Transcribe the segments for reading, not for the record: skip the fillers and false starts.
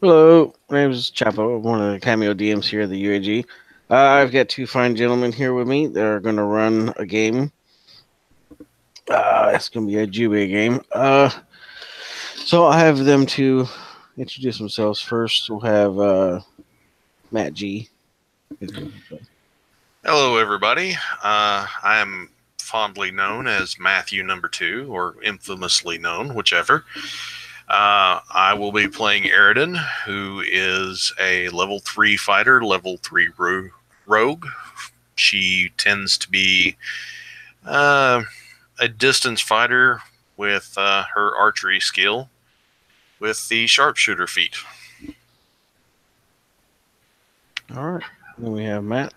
Hello, my name is Chapo. I'm one of the cameo DMs here at the UAG. I've got two fine gentlemen here with me. They're going to run a game. It's going to be a Jubei game. So I have them to introduce themselves. First, we'll have Matt G. Hello, everybody. I am fondly known as Matthew Number Two, or infamously known, whichever. I will be playing Eridan, who is a level 3 fighter, level 3 rogue. She tends to be a distance fighter with her archery skill with the sharpshooter feat. All right. Then we have Matt,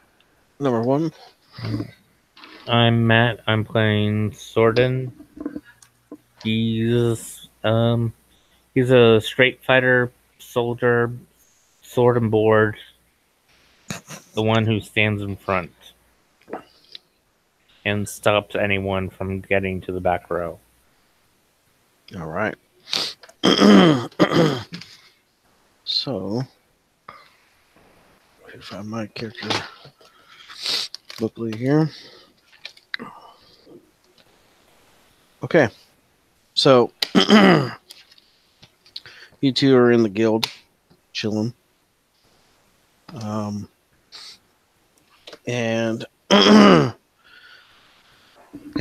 number one. I'm Matt. I'm playing Sorden. He's a straight fighter soldier, sword and board. The one who stands in front and stops anyone from getting to the back row. All right. So, let me find my character booklet here. Okay. So, you two are in the guild, chilling. And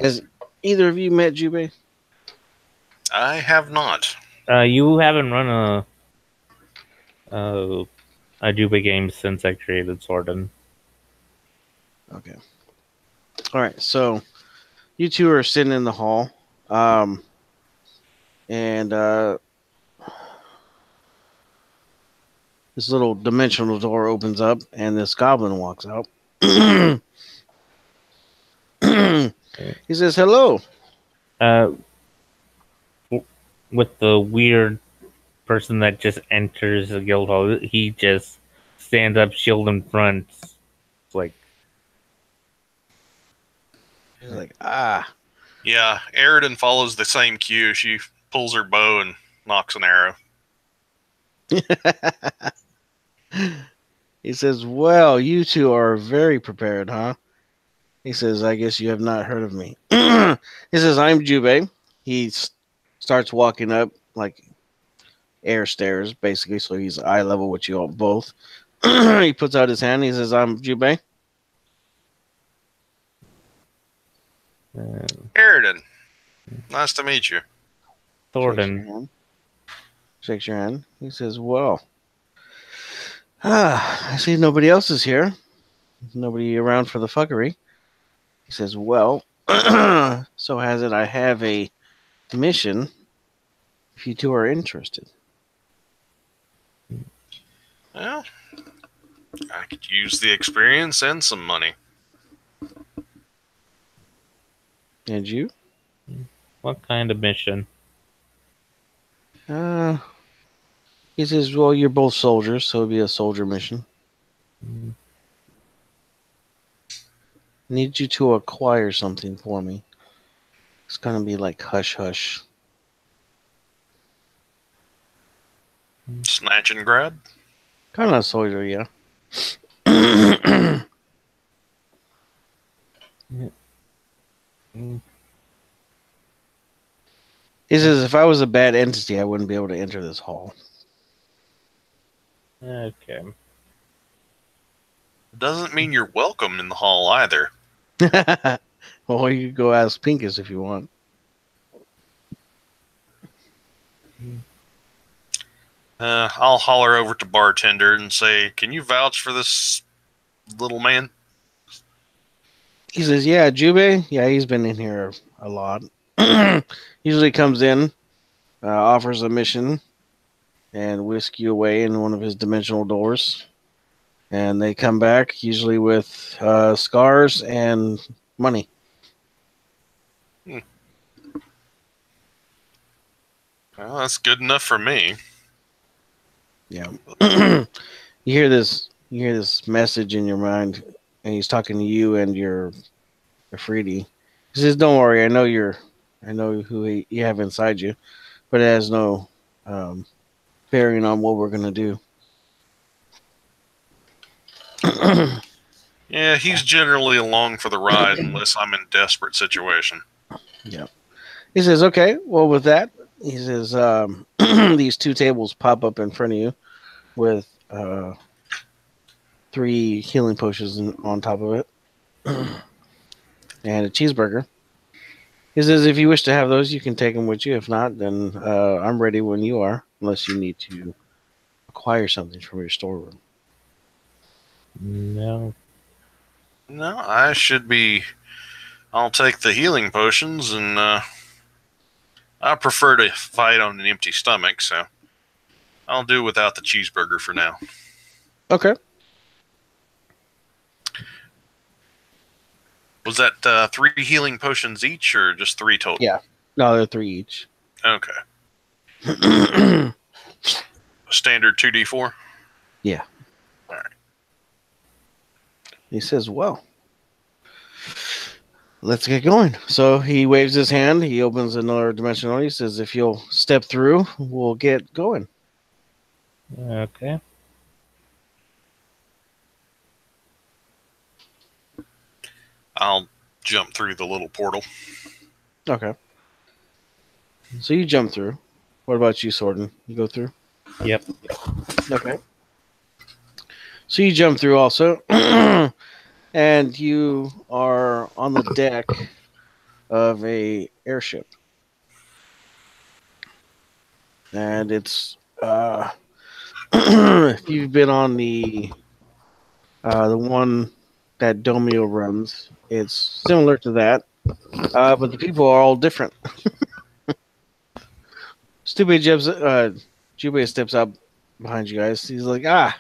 has either of you met Jubei? I have not. You haven't run a Jubei game since I created Sorden. Okay. All right. So, you two are sitting in the hall. And this little dimensional door opens up, and this goblin walks out. He says, "Hello." With the weird person that just enters the guild hall, he just stands up, shield in front, like. He's like, ah. Yeah, Eridan follows the same cue. She pulls her bow and knocks an arrow. He says, "Well, you two are very prepared, huh?" He says, "I guess you have not heard of me." He says, "I'm Jubei." He starts walking up like air stairs, basically, so he's eye level with you all both. He puts out his hand. He says, "I'm Jubei." Eridan, nice to meet you. Thornton shakes your hand. He says, "Well, I see nobody else is here. Nobody around for the fuckery." He says, "Well, so has it. I have a mission. If you two are interested." Well, I could use the experience and some money. And you? What kind of mission? He says, "Well, you're both soldiers, so it'll be a soldier mission. I need you to acquire something for me. It's gonna be like hush hush." Snatch and grab? Kind of soldier, yeah. He says, "If I was a bad entity, I wouldn't be able to enter this hall." Okay. Doesn't mean you're welcome in the hall either. Well, you could go ask Pinkus if you want. I'll holler over to bartender and say, "Can you vouch for this little man?" He says, "Yeah, Jubei. Yeah, he's been in here a lot. Usually comes in, offers a mission, and whisk you away in one of his dimensional doors. And they come back, usually with scars and money." Well, that's good enough for me. Yeah. You hear this message in your mind, and he's talking to you and your Afridi. He says, "Don't worry, I know who you have inside you, but it has no bearing on what we're gonna do. Yeah, he's generally along for the ride unless I'm in desperate situation. Yeah. He says, "Okay, well, with that," he says, "these two tables pop up in front of you with 3 healing potions on top of it, and a cheeseburger." He says, "If you wish to have those, you can take them with you. If not, then I'm ready when you are, unless you need to acquire something from your storeroom." No. No, I should be. I'll take the healing potions, and I prefer to fight on an empty stomach, so I'll do without the cheeseburger for now. Okay. Was that 3 healing potions each, or just 3 total? Yeah. No, they're 3 each. Okay. Standard 2d4? Yeah. All right. He says, "Well, let's get going." So he waves his hand. He opens another dimensional. He says, "If you'll step through, we'll get going." Okay. I'll jump through the little portal. Okay. So you jump through. What about you, Sorden? You go through? Yep. Okay. So you jump through also. And you are on the deck of a airship. And it's if you've been on the one that Domio runs, it's similar to that. But the people are all different. Jubei steps up behind you guys. He's like, "Ah."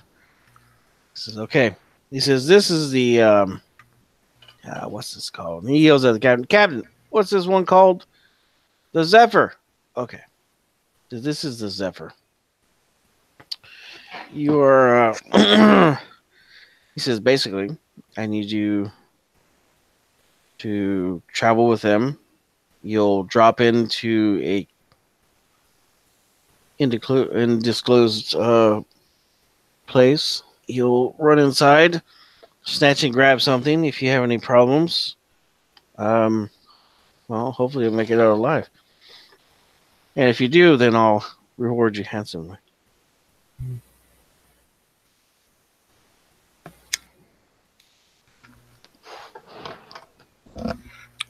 He says, "Okay." He says, "This is the what's this called?" And he yells at the captain. "Captain, what's this one called?" "The Zephyr." "Okay. This is the Zephyr. You are." He says, "Basically, I need you to travel with them. You'll drop into a undisclosed place. You'll run inside, snatch and grab something. If you have any problems, well, hopefully you'll make it out alive. And if you do, then I'll reward you handsomely."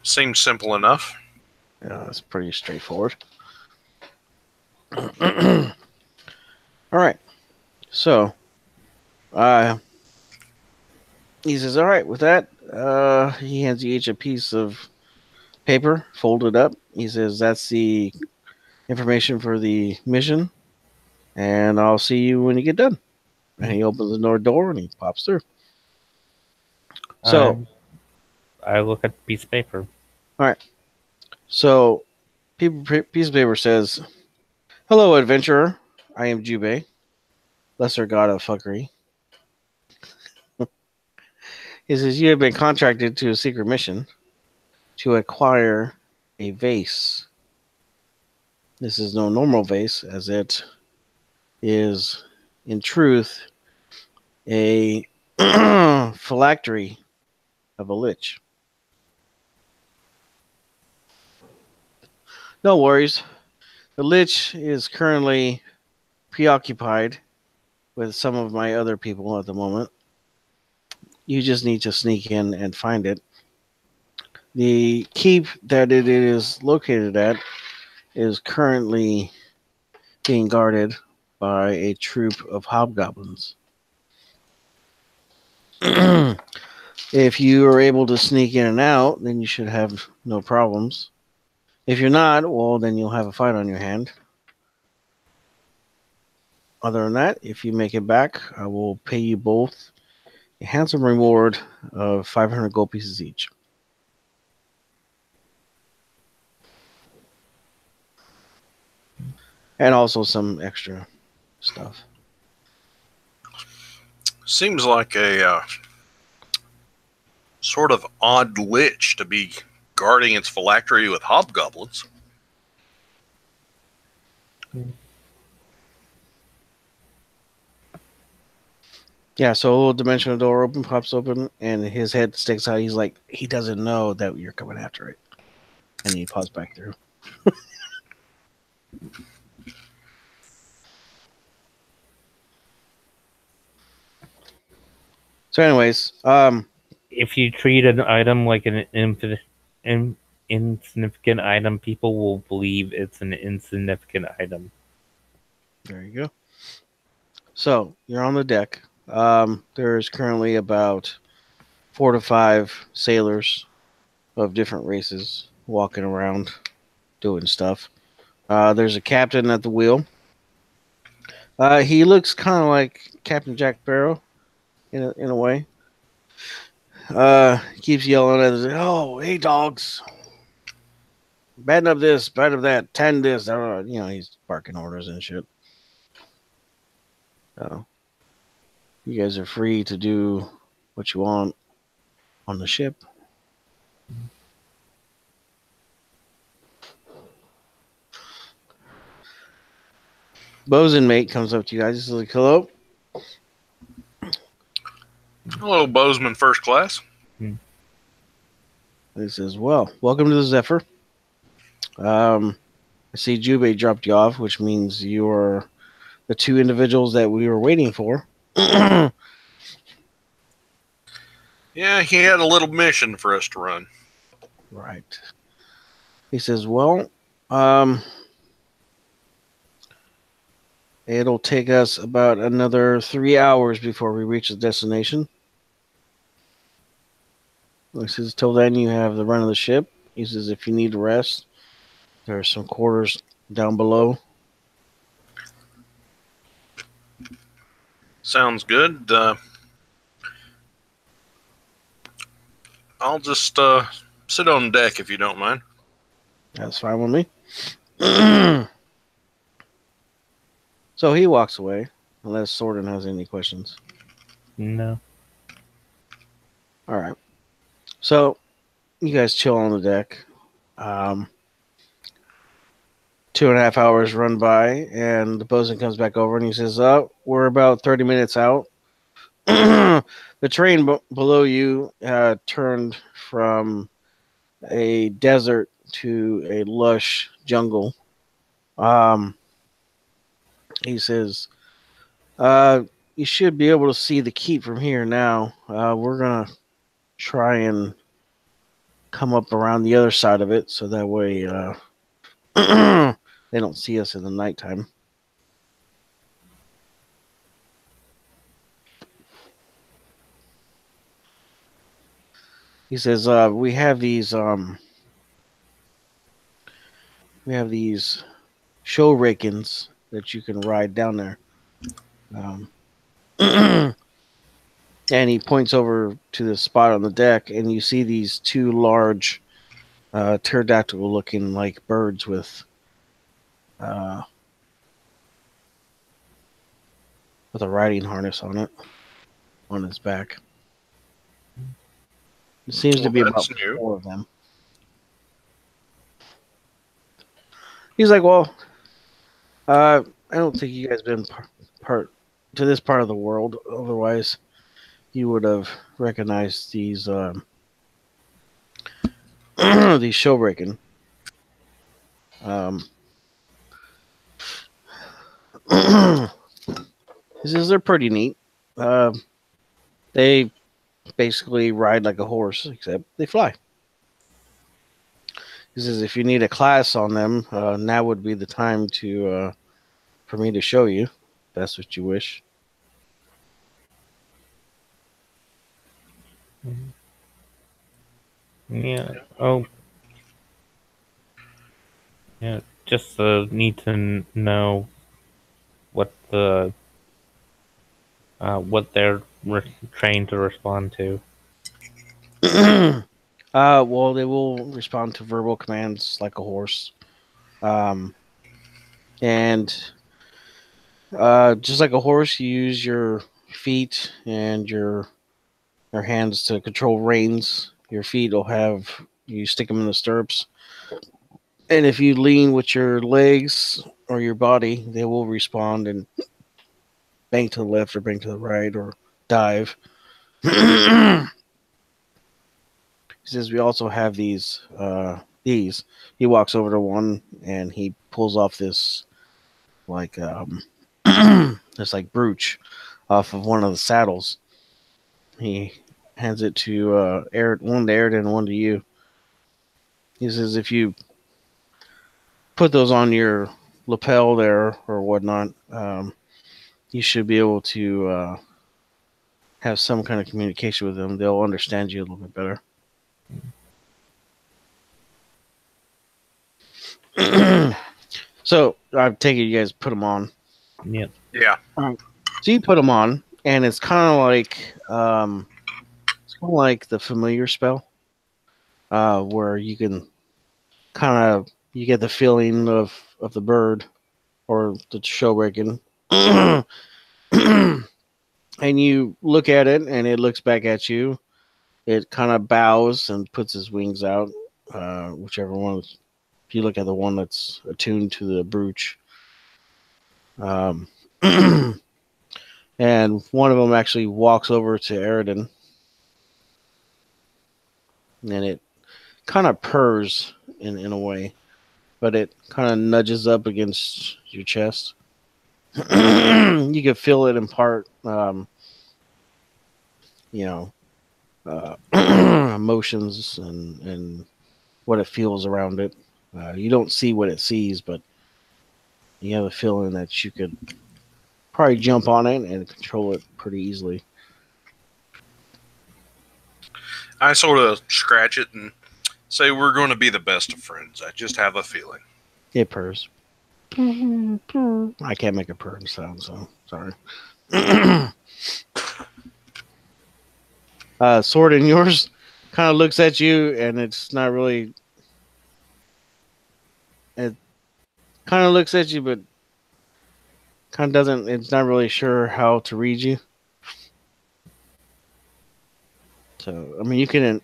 Seems simple enough. Yeah, that's pretty straightforward. All right. So, he says, "All right, with that," he hands you each a piece of paper folded up. He says, "That's the information for the mission, and I'll see you when you get done." And he opens the door and he pops through. So, I look at the piece of paper. all right. So, piece of paper says, "Hello, adventurer. I am Jubei, lesser god of fuckery." He says, "You have been contracted to a secret mission to acquire a vase. This is no normal vase, as it is, in truth, a phylactery of a lich. No worries. The lich is currently preoccupied with some of my other people at the moment. You just need to sneak in and find it. The keep that it is located at is currently being guarded by a troop of hobgoblins. If you are able to sneak in and out, then you should have no problems. If you're not, well, then you'll have a fight on your hand. Other than that, if you make it back, I will pay you both a handsome reward of 500 gold pieces each." And also some extra stuff. Seems like a sort of odd lich to be guarding its phylactery with hobgoblins. Yeah, so a little dimensional door pops open, and his head sticks out. He's like, he doesn't know that you're coming after it, and he pops back through. So, anyways, If you treat an item like an insignificant item, people will believe it's an insignificant item. there you go. So you're on the deck. There's currently about 4 to 5 sailors of different races walking around doing stuff. There's a captain at the wheel. He looks kind of like Captain Jack Sparrow in a way. Keeps yelling at us, "Oh, hey dogs, batten up this, batten up that, tend this." He's barking orders and shit. So you guys are free to do what you want on the ship. Bosun mate comes up to you guys. He's like, "Hello." Hello, Bozeman First Class. He says, "Well, welcome to the Zephyr. I see Jubei dropped you off, which means you're the 2 individuals that we were waiting for." Yeah, he had a little mission for us to run. Right. He says, "Well, um, it'll take us about another 3 hours before we reach the destination." He says, "Till then, you have the run of the ship." He says, "If you need to rest, there are some quarters down below." Sounds good. I'll just sit on deck if you don't mind. That's fine with me. So he walks away, unless Sorden has any questions. No. All right. So you guys chill on the deck. 2.5 hours run by, and the bosun comes back over and he says, "Oh, we're about 30 minutes out." The train below you turned from a desert to a lush jungle. Um, he says, "You should be able to see the keep from here now. We're going to try and come up around the other side of it so that way they don't see us in the nighttime." He says, we have these show rakins that you can ride down there." Um, and he points over to the spot on the deck, and you see these 2 large pterodactyl looking like birds uh, with a riding harness on it, on its back. It seems to be about That's new. 4 of them. He's like, "Well, I don't think you guys been part to this part of the world. Otherwise, you would have recognized these these show breaking." He says they're pretty neat. They basically ride like a horse, except they fly. He says if you need a class on them, now would be the time to for me to show you. If that's what you wish. Yeah. Oh. Yeah. Just need to know what what they're trained to respond to. Well, they will respond to verbal commands like a horse. Um, and just like a horse, you use your feet and your hands to control reins. Your feet will have you stick them in the stirrups, and if you lean with your legs or your body, they will respond and bank to the left or bank to the right or dive. He says we also have these. These. He walks over to one and he pulls off this like this like brooch off of one of the saddles. He hands it to one to Airden and one to you. He says if you put those on your lapel there or whatnot, you should be able to have some kind of communication with them. They'll understand you a little bit better. So I take it you guys put them on. Yep. Yeah. So you put them on, and it's kind of like the familiar spell, where you can you get the feeling of the bird or the show breaking. And you look at it and it looks back at you. It kind of bows and puts its wings out, whichever one. If you look at the one that's attuned to the brooch, and one of them actually walks over to Aridin, and it kind of purrs in a way, but it kind of nudges up against your chest. You can feel it in part, emotions and what it feels around it. You don't see what it sees, but you have a feeling that you could probably jump on it and control it pretty easily. I sort of scratch it and say we're going to be the best of friends. I just have a feeling. It purrs. I can't make a purring sound, so sorry. Sword in yours kind of looks at you, and it's not really. It kind of looks at you, but kind of doesn't. It's not really sure how to read you. So I mean, you can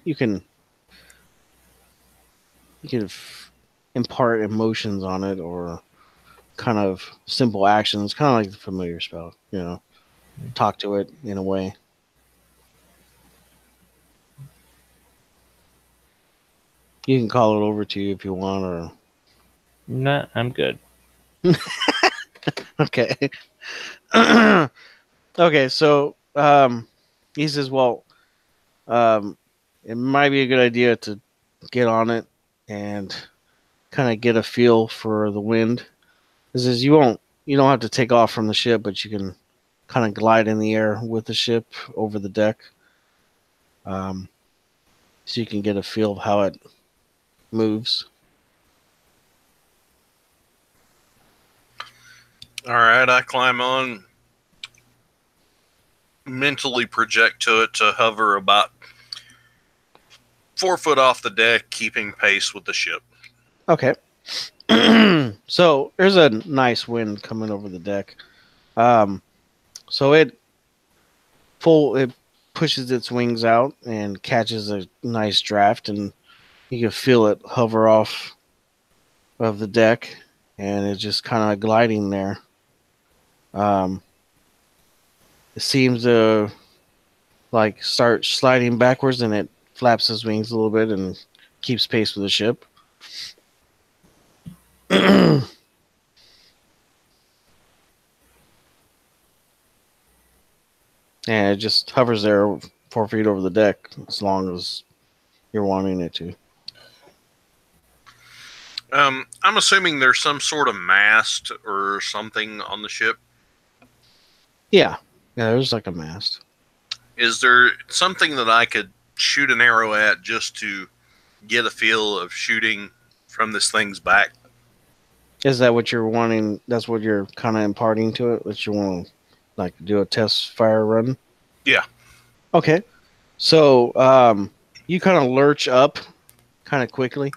impart emotions on it, or kind of simple actions, kind of like the familiar spell. Talk to it in a way. You can call it over to you if you want, or Nah, I'm good. okay. Okay, so he says, well, it might be a good idea to get on it and kind of get a feel for the wind. He says you don't have to take off from the ship, but you can kind of glide in the air with the ship over the deck. So you can get a feel of how it moves. All right, I climb on, mentally project to it to hover about 4 foot off the deck, keeping pace with the ship. Okay. So there's a nice wind coming over the deck. So it pushes its wings out and catches a nice draft, and you can feel it hover off of the deck, and it's just kind of gliding there. It seems to like start sliding backwards, and it flaps its wings a little bit and keeps pace with the ship. And it just hovers there 4 feet over the deck as long as you're wanting it to. I'm assuming there's some sort of mast or something on the ship. Yeah, there's like a mast. Is there something that I could shoot an arrow at just to get a feel of shooting from this thing's back? Is that what you're wanting? That's what you're kind of imparting to it? That you want to like do a test fire run? Yeah. Okay. So you kind of lurch up kind of quickly.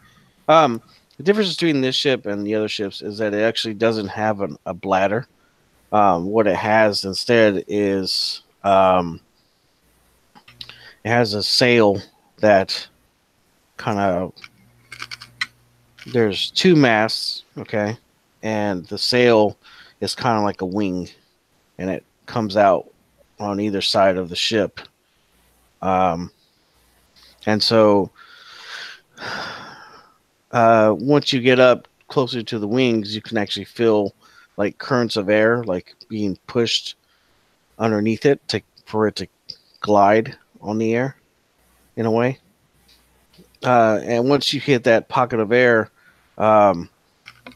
The difference between this ship and the other ships is that it actually doesn't have a bladder. What it has instead is it has a sail that kind of, there's 2 masts, okay, and the sail is kind of like a wing, and it comes out on either side of the ship. Um, and so once you get up closer to the wings, you can actually feel like currents of air, like being pushed underneath it for it to glide on the air in a way. And once you hit that pocket of air, um,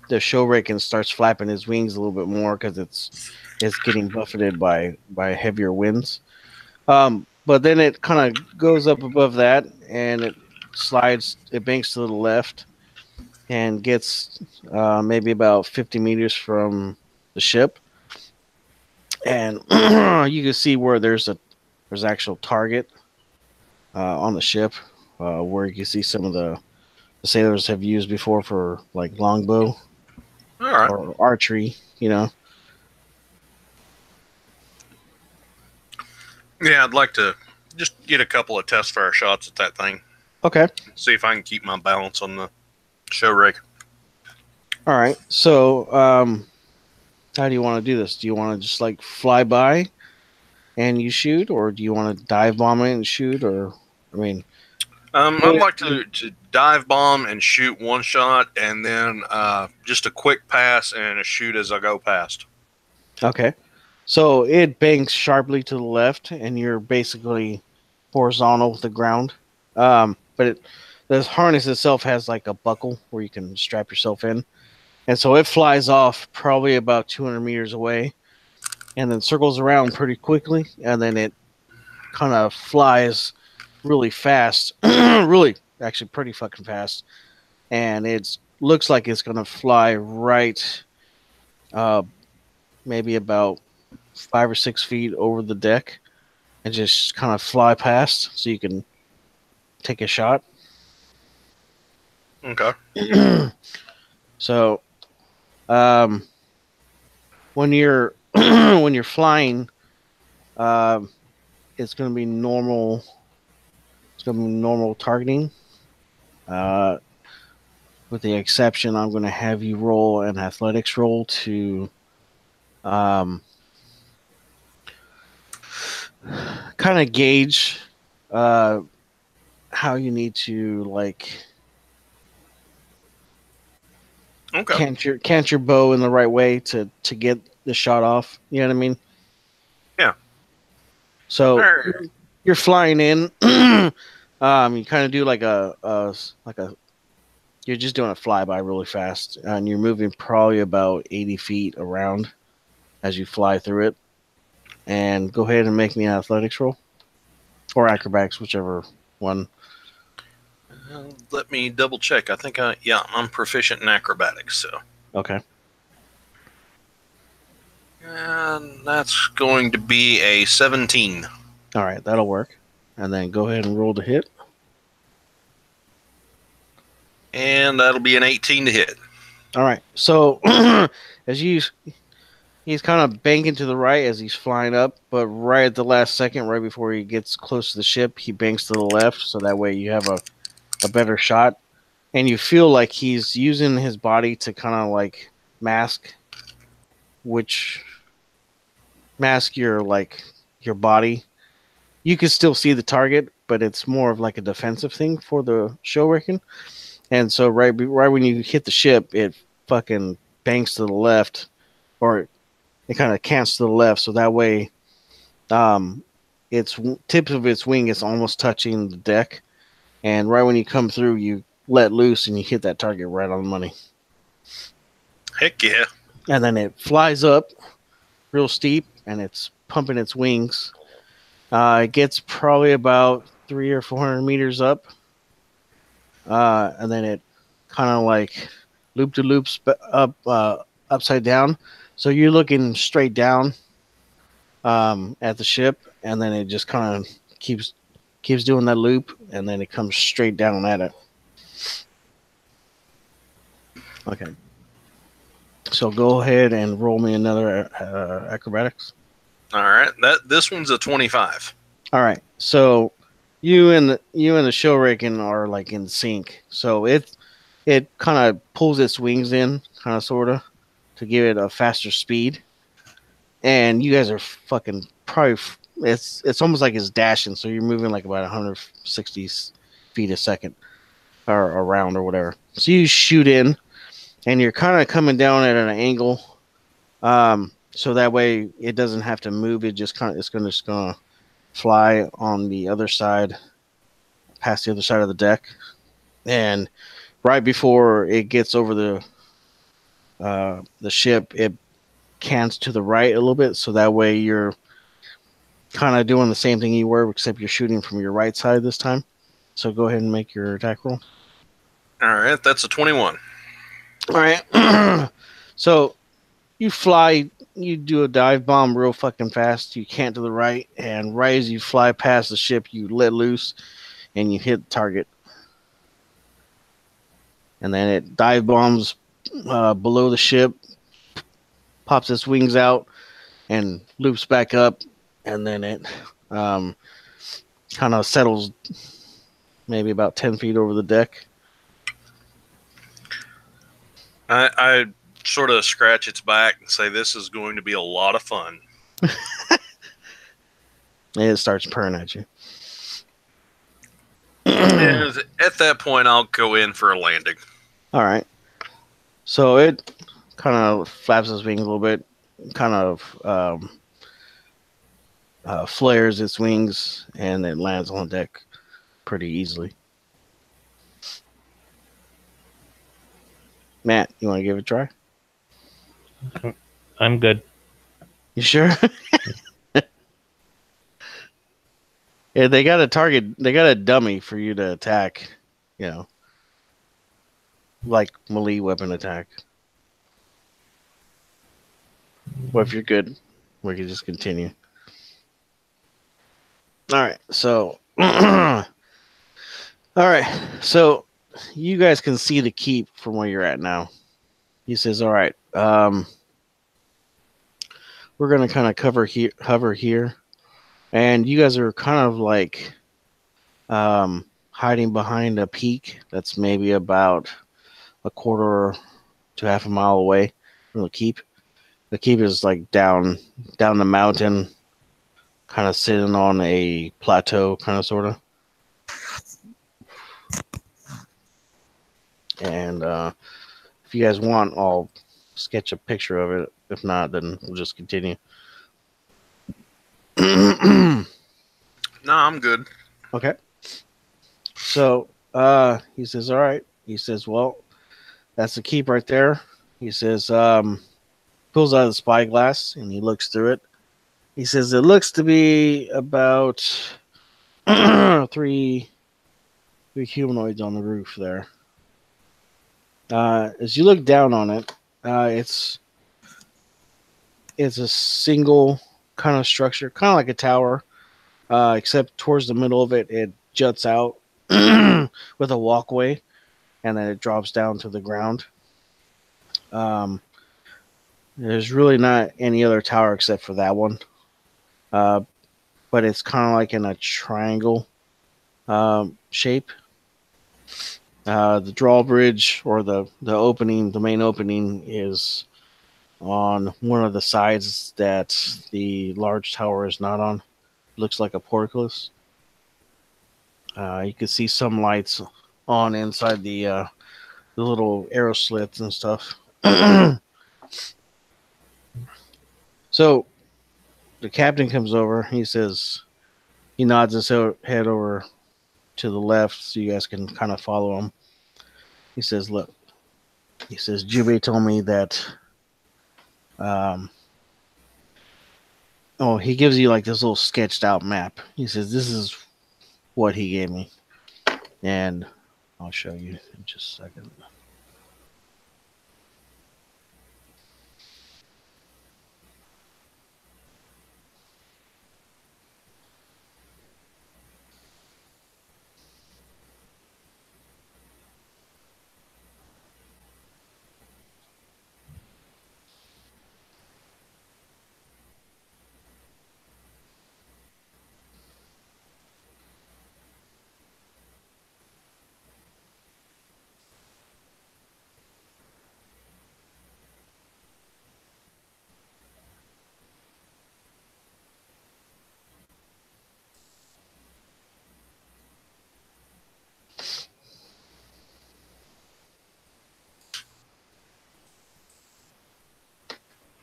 the Showraken starts flapping his wings a little bit more because it's getting buffeted by heavier winds. But then it kind of goes up above that and it slides, it banks to the left and gets maybe about 50 meters from the ship. And you can see where there's actual target on the ship, where you can see some of the sailors have used before for like longbow All right. or archery, you know. Yeah, I'd like to just get a couple of test fire shots at that thing. Okay. See if I can keep my balance on the show rig. All right. So, how do you want to do this? Do you want to just like fly by and you shoot, or do you want to dive bomb it and shoot? Or, I mean, I'd like to dive bomb and shoot one shot, and then just a quick pass and a shoot as I go past. okay. So it banks sharply to the left, and you're basically horizontal with the ground. But the harness itself has like a buckle where you can strap yourself in. And so it flies off probably about 200 meters away and then circles around pretty quickly. And then it kind of flies really fast, really, actually, pretty fucking fast. And it looks like it's going to fly right, maybe about 5 or 6 feet over the deck and just kind of fly past so you can take a shot. Okay. So, when you're when you're flying, it's going to be normal. It's going to be normal targeting. With the exception, I'm going to have you roll an athletics roll to kind of gauge how you need to like cant your bow in the right way to get the shot off. You know what I mean? Yeah. So you're flying in. You kind of do like a you're just doing a flyby really fast, and you're moving probably about 80 feet around as you fly through it. And go ahead and make me an athletics roll or acrobatics, whichever one. Let me double check. I think I'm proficient in acrobatics, so. Okay. And that's going to be a 17. All right, that'll work. And then go ahead and roll to hit. And that'll be an 18 to hit. All right. So as he's kind of banking to the right as he's flying up, but right at the last second, right before he gets close to the ship, he banks to the left, so that way you have a better shot. And you feel like he's using his body to kind of like mask your body. You can still see the target, but it's more of like a defensive thing for the Showraken. And so right when you hit the ship, it fucking banks to the left, or it kind of cants to the left, so that way its tips of its wing is almost touching the deck. And right when you come through, you let loose and you hit that target right on the money. Heck yeah. And then it flies up real steep, and it's pumping its wings. It gets probably about 300 or 400 meters up. And then it kind of like loop-de-loops up upside down. So you're looking straight down at the ship, and then it just kind of keeps doing that loop, and then it comes straight down at it. Okay. So go ahead and roll me another acrobatics. All right. This one's a 25. All right. So you and the Showraken are like in sync. So it kind of pulls its wings in, kind of sorta, to give it a faster speed. And you guys are fucking probably it's almost like it's dashing. So you're moving like about 160 feet a second or around or whatever. So you shoot in, and you're kind of coming down at an angle, so that way it doesn't have to move. It just kind of it's gonna fly on the other side, past the other side of the deck, and right before it gets over the ship, it cans to the right a little bit, so that way you're kind of doing the same thing you were, except you're shooting from your right side this time. So go ahead and make your attack roll. All right, that's a 21. All right. So you fly, you do a dive bomb real fucking fast. You can't to the right, and right as you fly past the ship, you let loose and you hit the target. And then it dive bombs below the ship, pops its wings out, and loops back up, and then it um, kind of settles maybe about 10 feet over the deck. I sort of scratch its back and say, "This is going to be a lot of fun." And it starts purring at you. And at that point, I'll go in for a landing. All right. So it kind of flaps its wings a little bit, kind of flares its wings, and it lands on the deck pretty easily. Matt, you want to give it a try? I'm good. You sure? Yeah, they got a target. They got a dummy for you to attack. You know, like melee weapon attack. Well, if you're good, we can just continue. All right. So, all right. So, you guys can see the keep from where you're at now. He says, "All right. We're gonna kind of hover here, and you guys are kind of like hiding behind a peak that's maybe about a quarter to half a mile away from the keep. The keep is like down the mountain, kind of sitting on a plateau, kind of sort of. And if you guys want, I'll sketch a picture of it. If not, then we'll just continue." No, I'm good. Okay. So he says, "All right." He says, "Well, that's the keep right there." He says, pulls out the spyglass and he looks through it. He says, "It looks to be about three humanoids on the roof there." As you look down on it, it's a single kind of structure, kind of like a tower, except towards the middle of it, it juts out with a walkway, and then it drops down to the ground. There's really not any other tower except for that one, but it's kind of like in a triangle shape. The drawbridge or the opening, the main opening, is on one of the sides that the large tower is not on. Looks like a portcullis. You can see some lights on inside the little arrow slits and stuff. So the captain comes over. He says, he nods his head over to the left so you guys can kind of follow him. He says, "Look," he says, "Jubei told me that." Oh, he gives you like this little sketched out map. He says, "This is what he gave me," and I'll show you in just a second.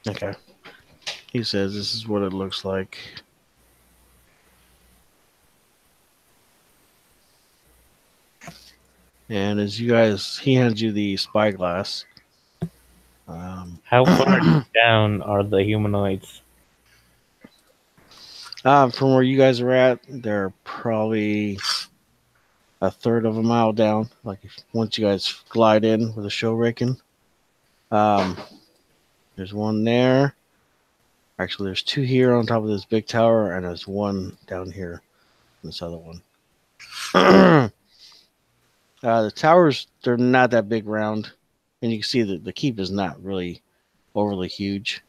Okay. He says this is what it looks like. And as you guys, he hands you the spyglass. How far down are the humanoids? From where you guys are at, they're probably a third of a mile down. Like if once you guys glide in with a show raking, um, there's one there. Actually, there's two here on top of this big tower, and there's one down here. This other one. The towers, they're not that big round, and you can see that the keep is not really overly huge.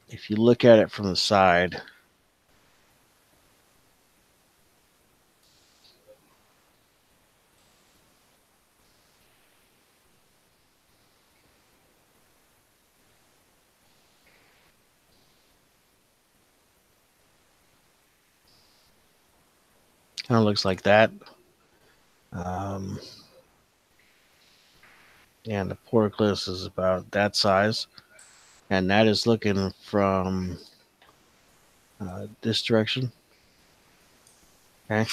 If you look at it from the side, kind of looks like that. Um, and the portcullis is about that size, and that is looking from this direction. Okay,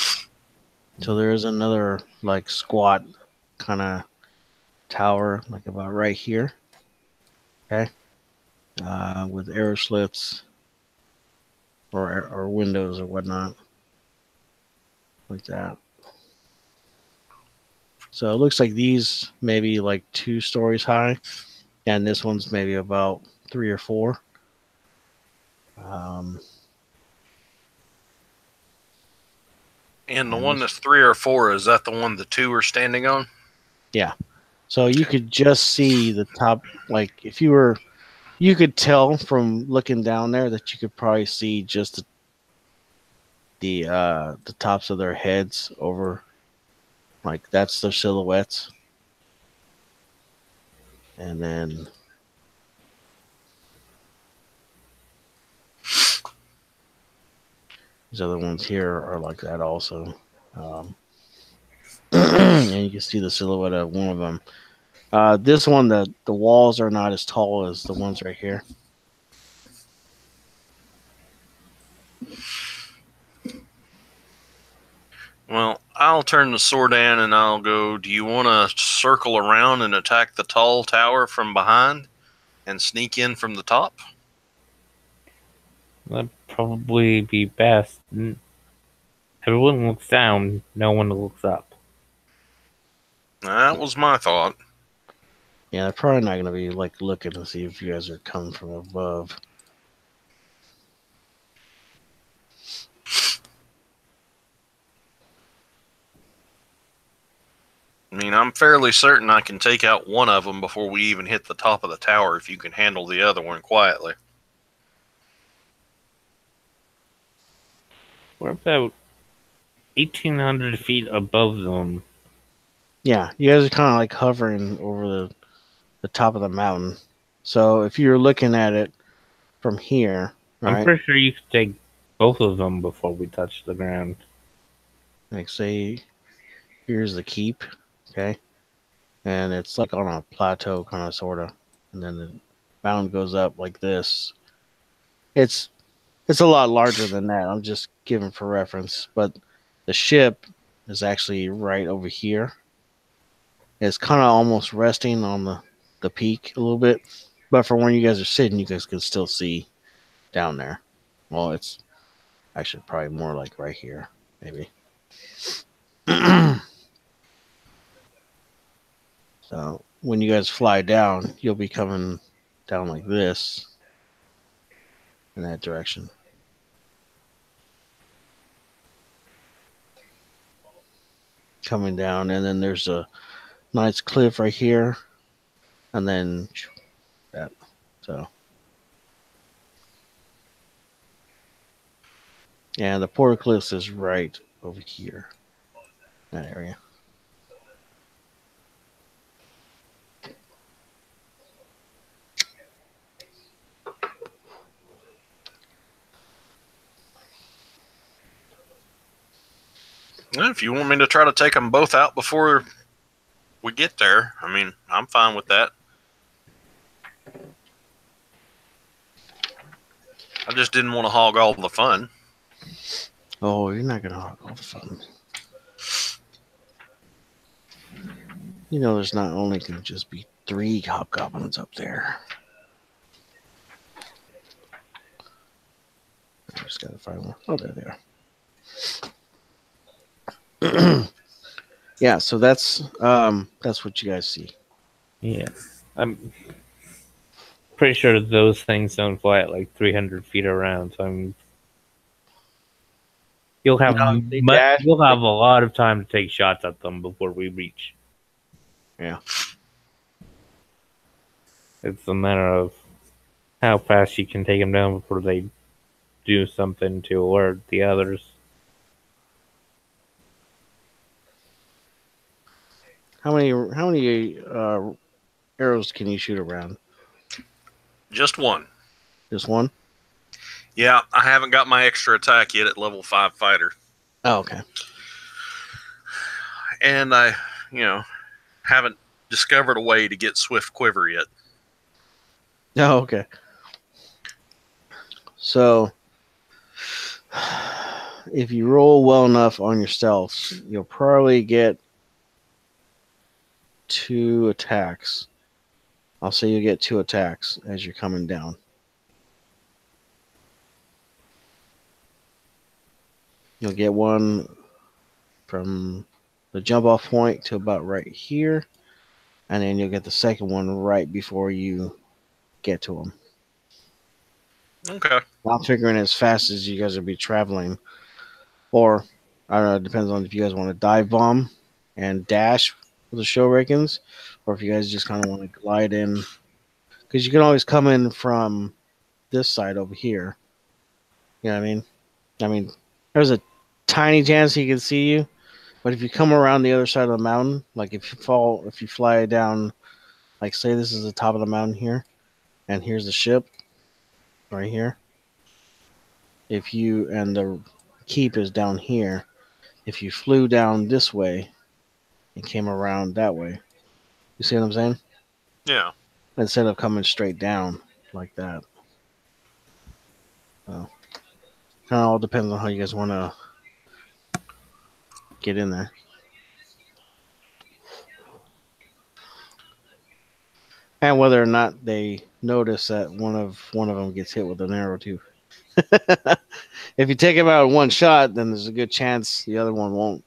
so there is another like squat kind of tower, like about right here. Okay, with arrow slits or windows or whatnot, like that. So it looks like these maybe like 2 stories high, and this one's maybe about 3 or 4. Um, And the and one this, that's 3 or 4, is that the one the two are standing on? yeah. So you could just see the top. Like if you were, you could tell from looking down there that you could probably see just the tops of their heads over. Like that's their silhouettes, and then these other ones here are like that also. Um, and you can see the silhouette of one of them. This one, the walls are not as tall as the ones right here. Well, I'll turn the sword in and I'll go, do you want to circle around and attack the tall tower from behind and sneak in from the top? That'd probably be best. Everyone looks down, no one looks up. That was my thought. Yeah, they're probably not gonna be like looking to see if you guys are coming from above. I mean, I'm fairly certain I can take out one of them before we even hit the top of the tower if you can handle the other one quietly. We're about 1,800 feet above them. Yeah, you guys are kind of like hovering over the top of the mountain. So if you're looking at it from here, I'm right? pretty sure you could take both of them before we touch the ground. Like say here's the keep, okay, and it's like on a plateau kind of sorta, and then the mountain goes up like this. It's it's a lot larger than that. I'm just giving for reference, but the ship is actually right over here. It's kind of almost resting on the peak a little bit, but from where you guys are sitting, you guys can still see down there. Well, it's actually probably more like right here, maybe. So when you guys fly down, you'll be coming down like this in that direction. Coming down, and then there's a nice cliff right here, and then that. So, yeah, the portal cliffs is right over here, that area. Well, if you want me to try to take them both out before we get there, I mean, I'm fine with that. I just didn't want to hog all the fun. Oh, you're not gonna have all the fun. You know, there's not only gonna just be 3 hobgoblins up there. I just gotta find one. Oh, there they are. Yeah, so that's what you guys see. Yeah. I'm pretty sure those things don't fly at like 300 feet around, so you'll have No, they dash. you'll have a lot of time to take shots at them before we reach. Yeah. It's a matter of how fast you can take them down before they do something to alert the others. How many arrows can you shoot around? Just one. Just one? Yeah, I haven't got my extra attack yet at level 5 fighter. Oh, okay. And I, haven't discovered a way to get Swift Quiver yet. Oh, okay. So, if you roll well enough on your stealth, you'll probably get 2 attacks. I'll say you get 2 attacks as you're coming down. You'll get one from the jump off point to about right here, and then you'll get the second one right before you get to them. Okay. I'm figuring as fast as you guys will be traveling, or I don't know, it depends on if you guys want to dive bomb and dash with the show rakens, or if you guys just kind of want to glide in, because you can always come in from this side over here. You know what I mean? I mean, there's a tiny chance he can see you, but if you come around the other side of the mountain, like if you fly down, like say this is the top of the mountain here, and here's the ship right here. And the keep is down here. If you flew down this way and came around that way, you see what I'm saying? Yeah. Instead of coming straight down like that. So, kind of all depends on how you guys want to get in there. And whether or not they notice that one of them gets hit with an arrow too. If you take him out in one shot, then there's a good chance the other one won't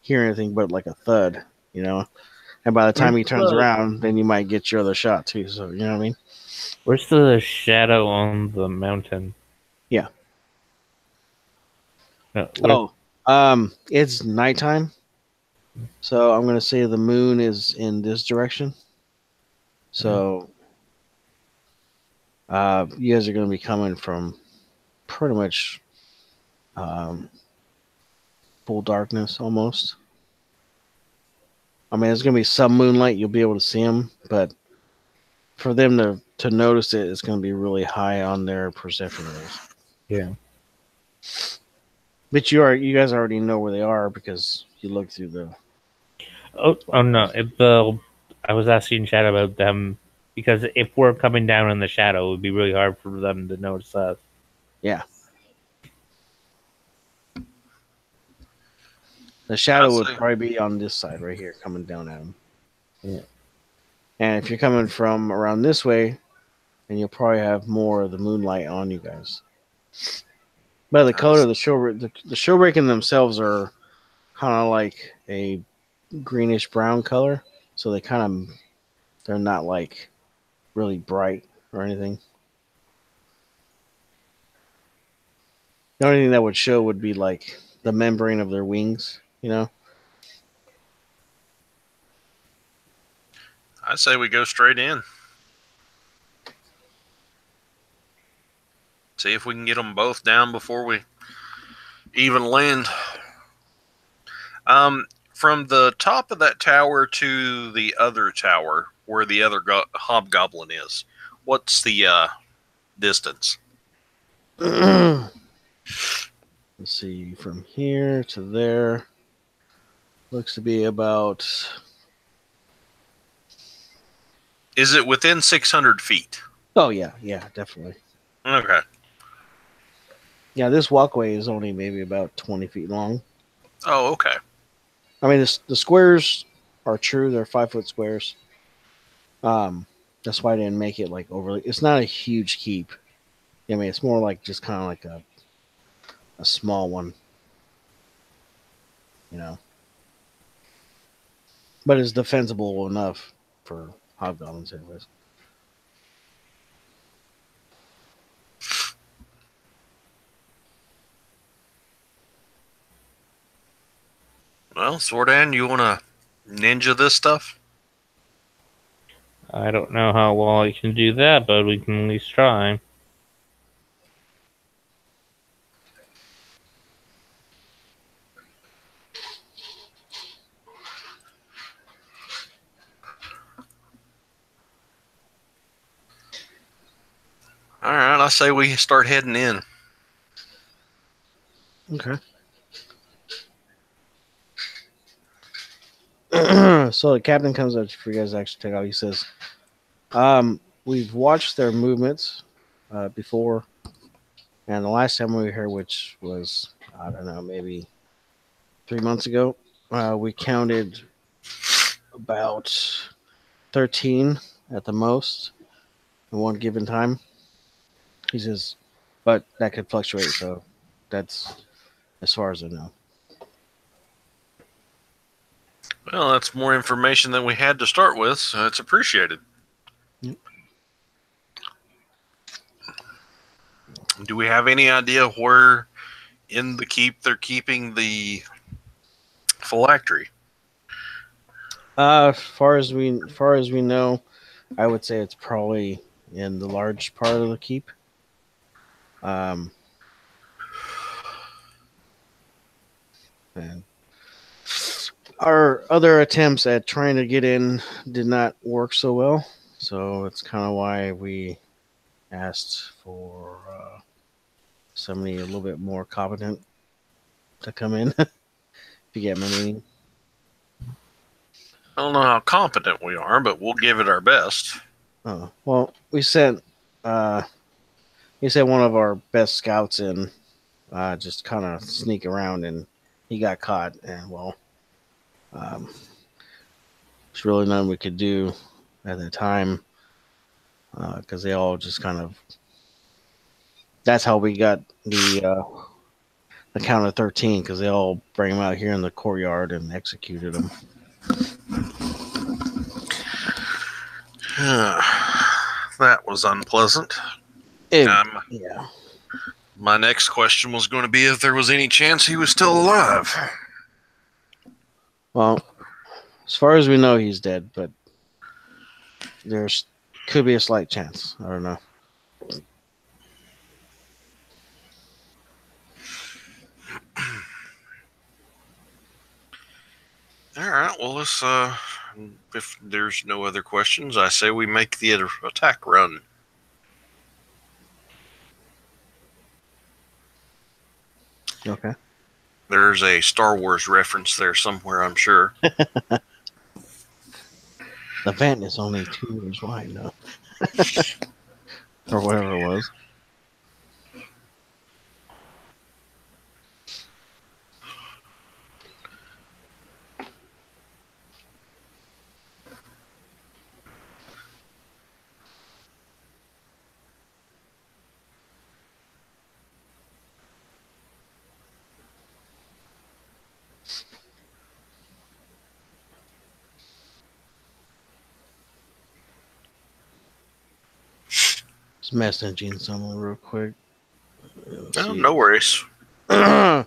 hear anything but like a thud, you know. And by the time he turns around, then you might get your other shot too. So you know what I mean? Where's the shadow on the mountain? Yeah. No, It's nighttime, so I'm gonna say the moon is in this direction. So, you guys are gonna be coming from pretty much full darkness almost. I mean, there's gonna be some moonlight; you'll be able to see them, but for them to notice it, it's gonna be really high on their perception levels. Yeah. But you guys already know where they are because you look through the. Oh no! I was asking Chad about them because if we're coming down in the shadow, it would be really hard for them to notice us. Yeah. The shadow would probably be on this side right here, coming down at them. Yeah. And if you're coming from around this way, then you'll probably have more of the moonlight on you guys. But the color of the showbreaking themselves are kind of like a greenish brown color, so they're not like really bright or anything. The only thing that would show would be like the membrane of their wings, you know. I say we go straight in. See if we can get them both down before we even land. From the top of that tower to the other tower, where the other hobgoblin is, what's the distance? Let's see, from here to there, looks to be about. Is it within 600 feet? Oh yeah, definitely. Okay. Yeah, this walkway is only maybe about 20 feet long. Oh, okay. I mean, the squares are true; they're 5 foot squares. Um, that's why I didn't make it like overly. It's not a huge keep. I mean, it's more like just kind of like a small one, you know. But it's defensible enough for hobgoblins, anyways. Well, Sordan, you want to ninja this stuff? I don't know how well I can do that, but we can at least try. All right, I say we start heading in. Okay. So the captain comes up for you guys to actually take out. He says, "We've watched their movements before, and the last time we were here, which was I don't know, maybe 3 months ago, we counted about 13 at the most in one given time." He says, "But that could fluctuate, so that's as far as I know." Well, that's more information than we had to start with, so it's appreciated. Yep. Do we have any idea where in the keep they're keeping the phylactery? Far as we know, I would say it's probably in the large part of the keep. Um, and our other attempts at trying to get in did not work so well, so it's kind of why we asked for somebody a little bit more competent to come in. If you get my meaning. I don't know how competent we are, but we'll give it our best. Oh well, uh, we sent one of our best scouts in, just kind of sneak around, and he got caught. And well, um, there's really nothing we could do at the time because they all just kind of. That's how we got the count of 13 because they all bring him out here in the courtyard and executed him. That was unpleasant. It, Um, yeah. my next question was going to be if there was any chance he was still alive. Well, as far as we know, he's dead, but there's could be a slight chance. I don't know. All right, well, let's. If there's no other questions, I say we make the attack run. Okay. There's a Star Wars reference there somewhere, I'm sure. The vent is only 2 meters wide, no, or whatever it was. Just messaging someone real quick. Oh, no worries. Messaging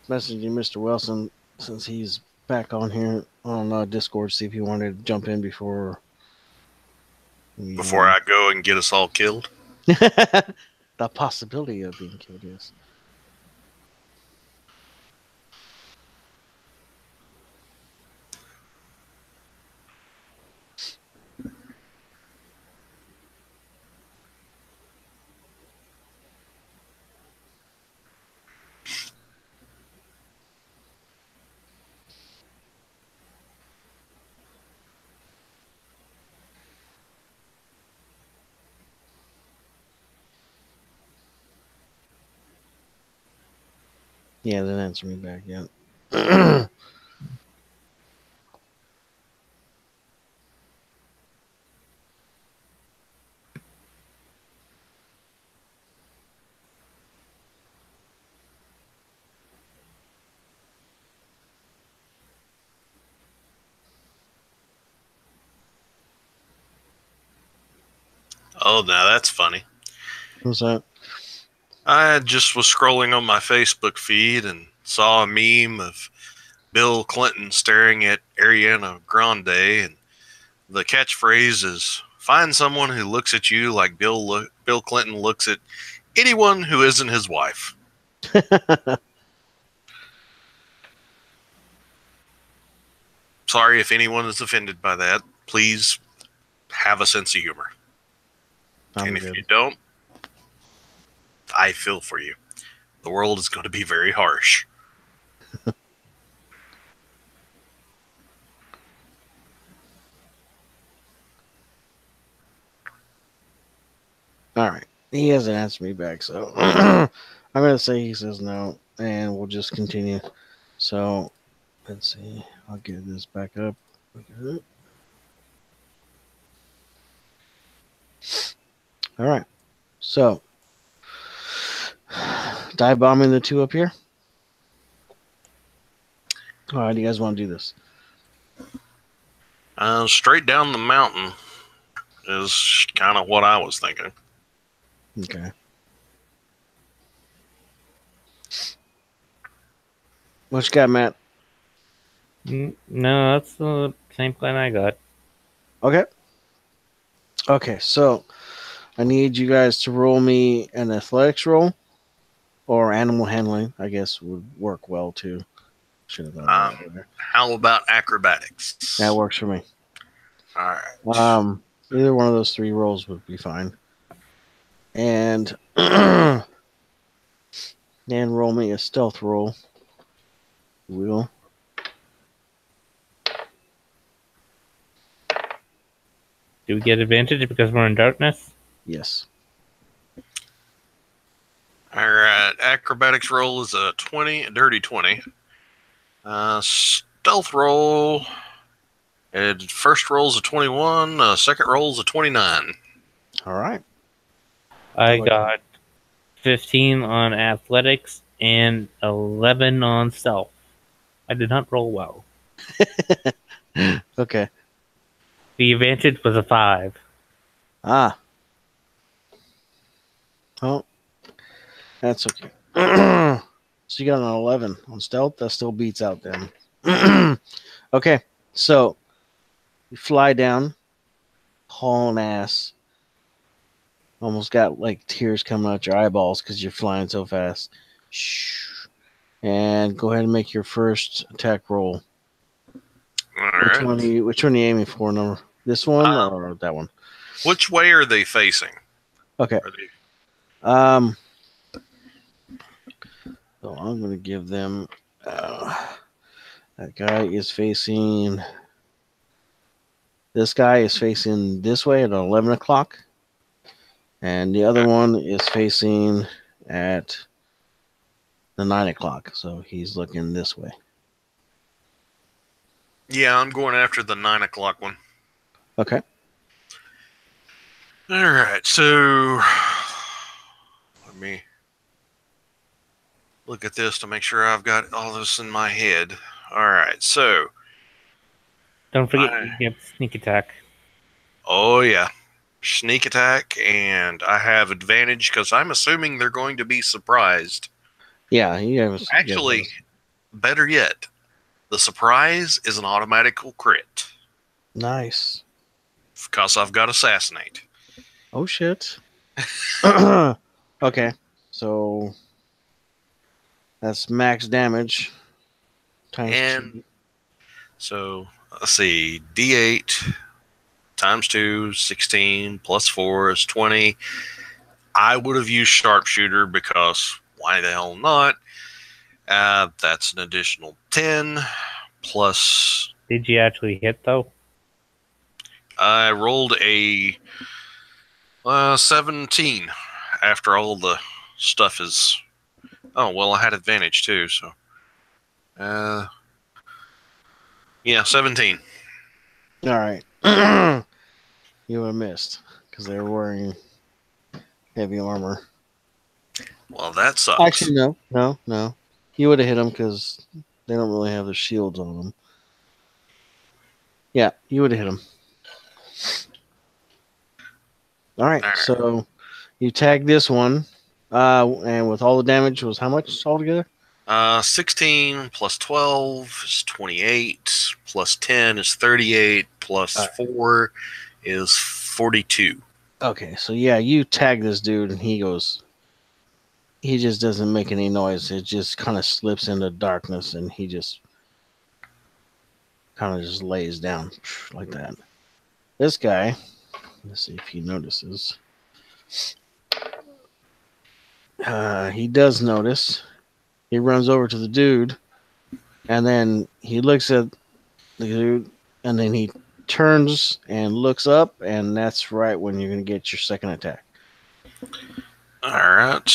Mr. Wilson since he's back on here on Discord. See if he wanted to jump in before. Before I go and get us all killed. The possibility of being killed, yes. Yeah, didn't answer me back yet. Oh, now that's funny. What's that? I just was scrolling on my Facebook feed and saw a meme of Bill Clinton staring at Ariana Grande, and the catchphrase is "Find someone who looks at you like Bill Clinton looks at anyone who isn't his wife." Sorry if anyone is offended by that. Please have a sense of humor. I'm And if good. you don't, I feel for you. The world is going to be very harsh. All right. He hasn't answered me back, so I'm gonna say he says no, and we'll just continue. So let's see. I'll get this back up. All right. So dive bombing the two up here. All right. Do you guys want to do this? Straight down the mountain is kind of what I was thinking. Okay. What you got, Matt? No, that's the same plan I got. Okay. Okay. So I need you guys to roll me an athletics roll or animal handling. I guess would work well too. Should have thought of that earlier. How about acrobatics? That works for me. All right. Either one of those three rolls would be fine. And then roll me a stealth roll. Wheel. Do we get advantage because we're in darkness? Yes. All right. Acrobatics roll is a 20, a dirty 20. Stealth roll. First roll is a 21. Second roll is a 29. All right. I got 15 on athletics and 11 on stealth. I did not roll well. Okay. The advantage was a 5. Ah. Oh, that's okay. So you got an 11 on stealth. That still beats out them. Okay. So you fly down, hauling ass. Almost got like tears coming out your eyeballs because you're flying so fast. Shh. And go ahead and make your first attack roll. All right. Which one are you aiming for? Number this one or that one? Which way are they facing? Okay. Are they... So I'm gonna give them. That guy is facing. This guy is facing this way at 11 o'clock, and the other one is facing at the 9 o'clock. So he's looking this way. Yeah, I'm going after the 9 o'clock one. Okay. All right, so let me look at this to make sure I've got all this in my head. All right, so Don't forget you get sneak attack. oh yeah, sneak attack, and I have advantage because I'm assuming they're going to be surprised. Yeah, he has. Actually, better yet, the surprise is an automatic crit. Nice. Because I've got assassinate. Oh shit. Okay, so that's max damage times And 2. so let's see, D8 times 2, 16 plus 4 is 20. I would have used sharpshooter because why the hell not? That's an additional 10 plus. Did you actually hit though? I rolled a 17 after all the stuff is Oh, well, I had advantage too, so. Yeah, 17. All right. You would have missed because they were wearing heavy armor. Well, that sucks. Actually, no. You would have hit them because they don't really have the shields on them. Yeah, you would have hit them. All right. All right. So you tag this one, and with all the damage was how much altogether? 16 plus 12 is 28, plus 10 is 38, plus All right. 4 is 42. Okay, so yeah, you tag this dude, and he goes. He just doesn't make any noise. It just kind of slips into darkness, and he just kind of just lays down like that. This guy, let's see if he notices. He does notice. He runs over to the dude, and then he looks at the dude, and then he turns and looks up, and that's right when you're going to get your second attack. All right.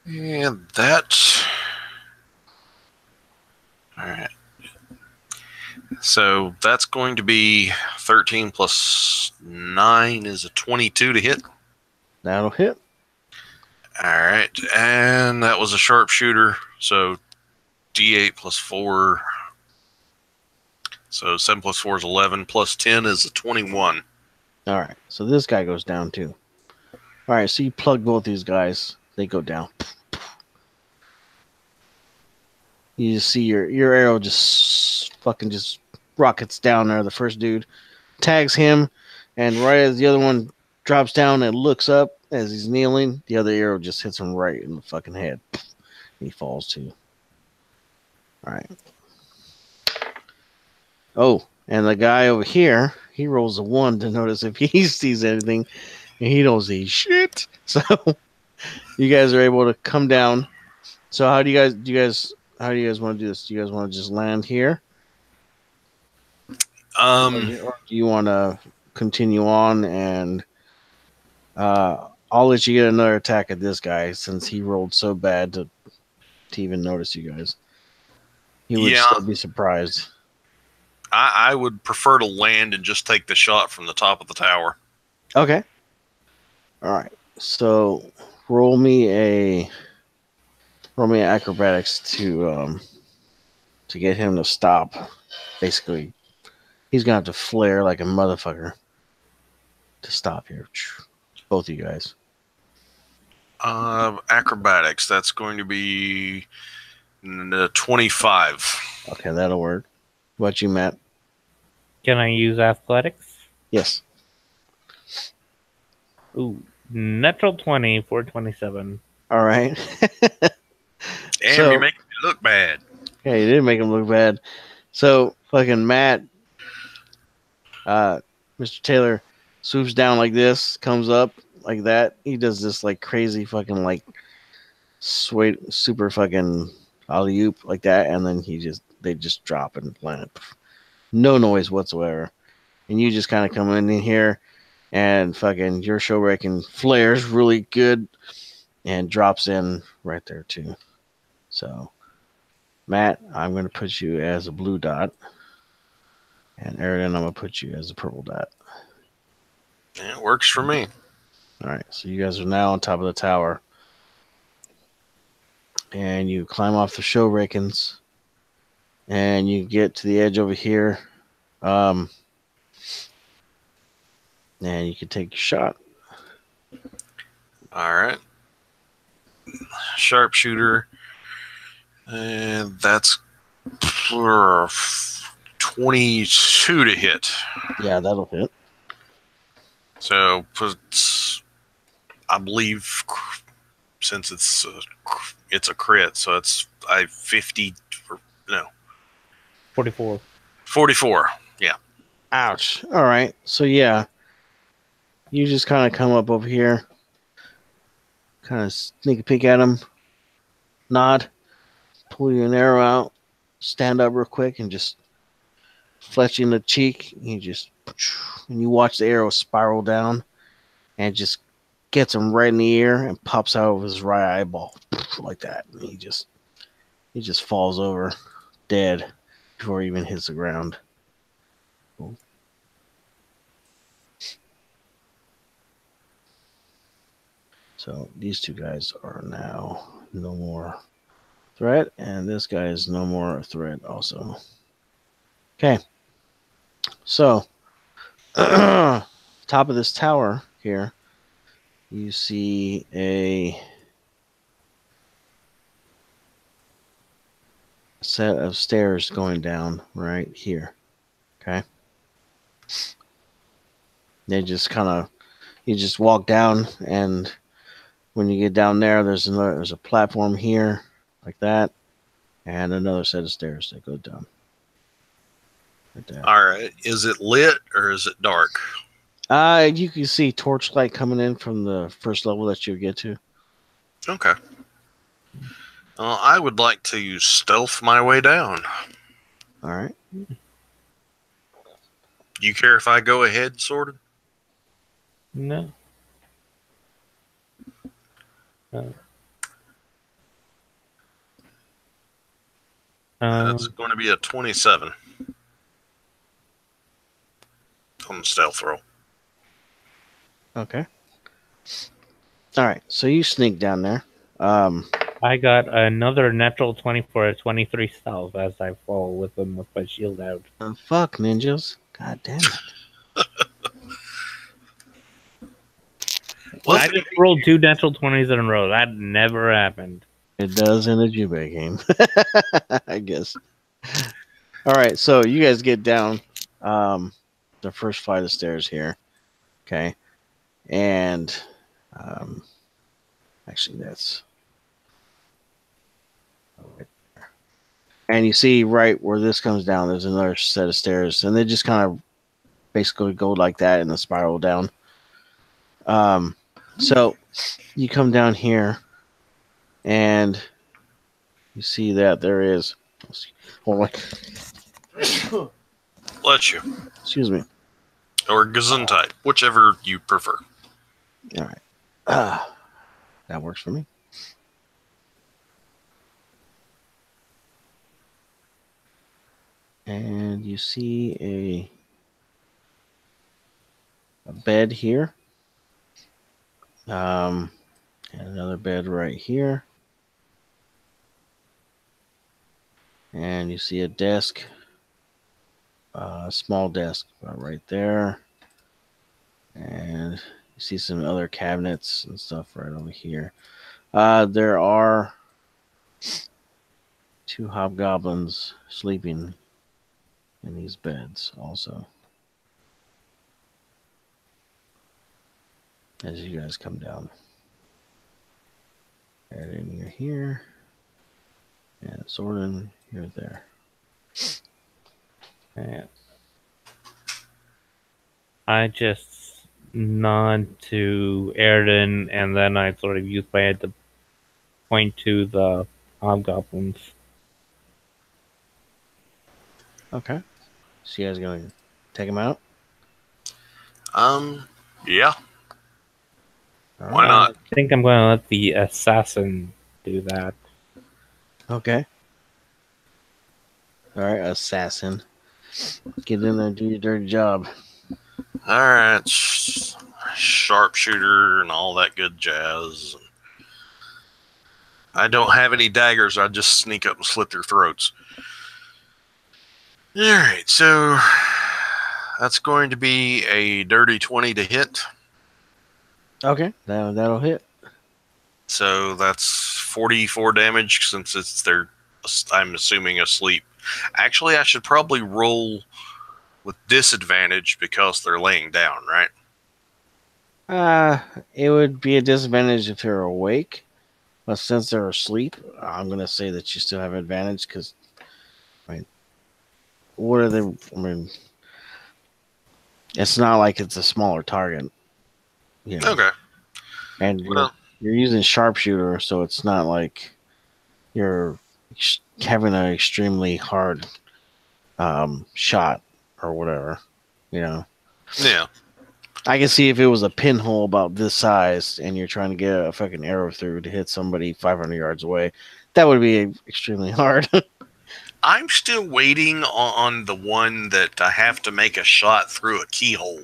And that. All right. So that's going to be 13 plus 9 is a 22 to hit. That'll hit. All right. And that was a sharpshooter. So D8 plus 4. So 7 plus 4 is 11. Plus 10 is a 21. All right, so this guy goes down too. All right, so you plug both these guys. They go down. You just see your arrow just fucking just rockets down there. The first dude tags him, and right as the other one drops down and looks up as he's kneeling, the other arrow just hits him right in the fucking head. He falls too. All right. Oh, and the guy over here, he rolls a 1 to notice if he sees anything, and he don't see shit. So you guys are able to come down. So how do you guys want to do this? Do you guys want to just land here? Or do you want to continue on and I'll let you get another attack at this guy since he rolled so bad to even notice you guys. He would still be surprised. I would prefer to land and just take the shot from the top of the tower. Okay. All right. So roll me acrobatics to get him to stop. Basically, he's gonna have to flare like a motherfucker to stop here. Both of you guys. Acrobatics. That's going to be 25. Okay, that'll work. What about you, Matt? Can I use athletics? Yes. Ooh, natural 20 for 27. All right. Damn, you're making me look bad. Yeah, you did make him look bad. So fucking Matt, Mr. Taylor swoops down like this, comes up like that. He does this like crazy fucking like super fucking alley oop like that, and then they just drop and land. No noise whatsoever. And you just kind of come in here and fucking your show wrecking flares really good and drops in right there too. So Matt, I'm going to put you as a blue dot. And Aaron, I'm going to put you as a purple dot. Yeah, it works for me. All right. So you guys are now on top of the tower. And you climb off the show rakens. And you get to the edge over here. And you can take your shot. All right. Sharpshooter. And that's 22 to hit. Yeah, that'll hit. So, I believe, since it's a crit, so it's 50, no. 44. 44, yeah. Ouch. All right. So, yeah. You just kind of come up over here. Kind of sneak a peek at him. Nod. Pull you an arrow out. Stand up real quick and just fletch you in the cheek. And you watch the arrow spiral down and just gets him right in the ear and pops out of his right eyeball like that. And he just falls over dead before he even hits the ground. So these two guys are now no more threat, and this guy is no more a threat also. Okay, so top of this tower here, you see a set of stairs going down right here. Okay, they just you just walk down, and when you get down there, there's a platform here like that, and another set of stairs that go down. Right there. All right. Is it lit or is it dark? You can see torchlight coming in from the first level that you get to. Okay. I would like to stealth my way down. All right. You care if I go ahead, Sorted? No. That's going to be a 27 on the stealth roll. Okay. All right. So you sneak down there. I got another natural 20 for a 23 stealth as I fall with them with my shield out. Fuck ninjas. God damn it. Well, I just rolled 2 natural 20s in a row. That never happened. It does in a Jubei game. I guess. All right. So you guys get down the first flight of stairs here. Okay. And actually that's right there. And you see right where this comes down, there's another set of stairs, and they just kind of basically go like that in a spiral down. So you come down here, and you see that there is. Hold on. Bless you. Excuse me. Or Gesundheit, whichever you prefer. All right. That works for me. And you see a bed here. And another bed right here. And you see a desk, a small desk right there. And you see some other cabinets and stuff right over here. There are 2 hobgoblins sleeping in these beds also. As you guys come down. And in you're here. And Sordin, you're there. And I just nod to Airden, and then I sort of use my head to point to the hobgoblins. Okay. So you guys going to take them out? Yeah. All Why not? I think I'm going to let the assassin do that. Okay. All right, assassin. Get in there and do your dirty job. All right. Sharpshooter and all that good jazz. I don't have any daggers. I just sneak up and slit their throats. All right. So that's going to be a dirty 20 to hit. Okay, that'll hit. So that's 44 damage since I'm assuming, asleep. Actually, I should probably roll with disadvantage because they're laying down, right? It would be a disadvantage if they're awake, but since they're asleep, I'm gonna say that you still have advantage because, what are they? I mean, it's not like it's a smaller target, you know. Okay. And you're using sharpshooter, so it's not like you're having an extremely hard shot or whatever, you know. Yeah. I can see if it was a pinhole about this size and you're trying to get a fucking arrow through to hit somebody 500 yards away, that would be extremely hard. I'm still waiting on the one that I have to make a shot through a keyhole.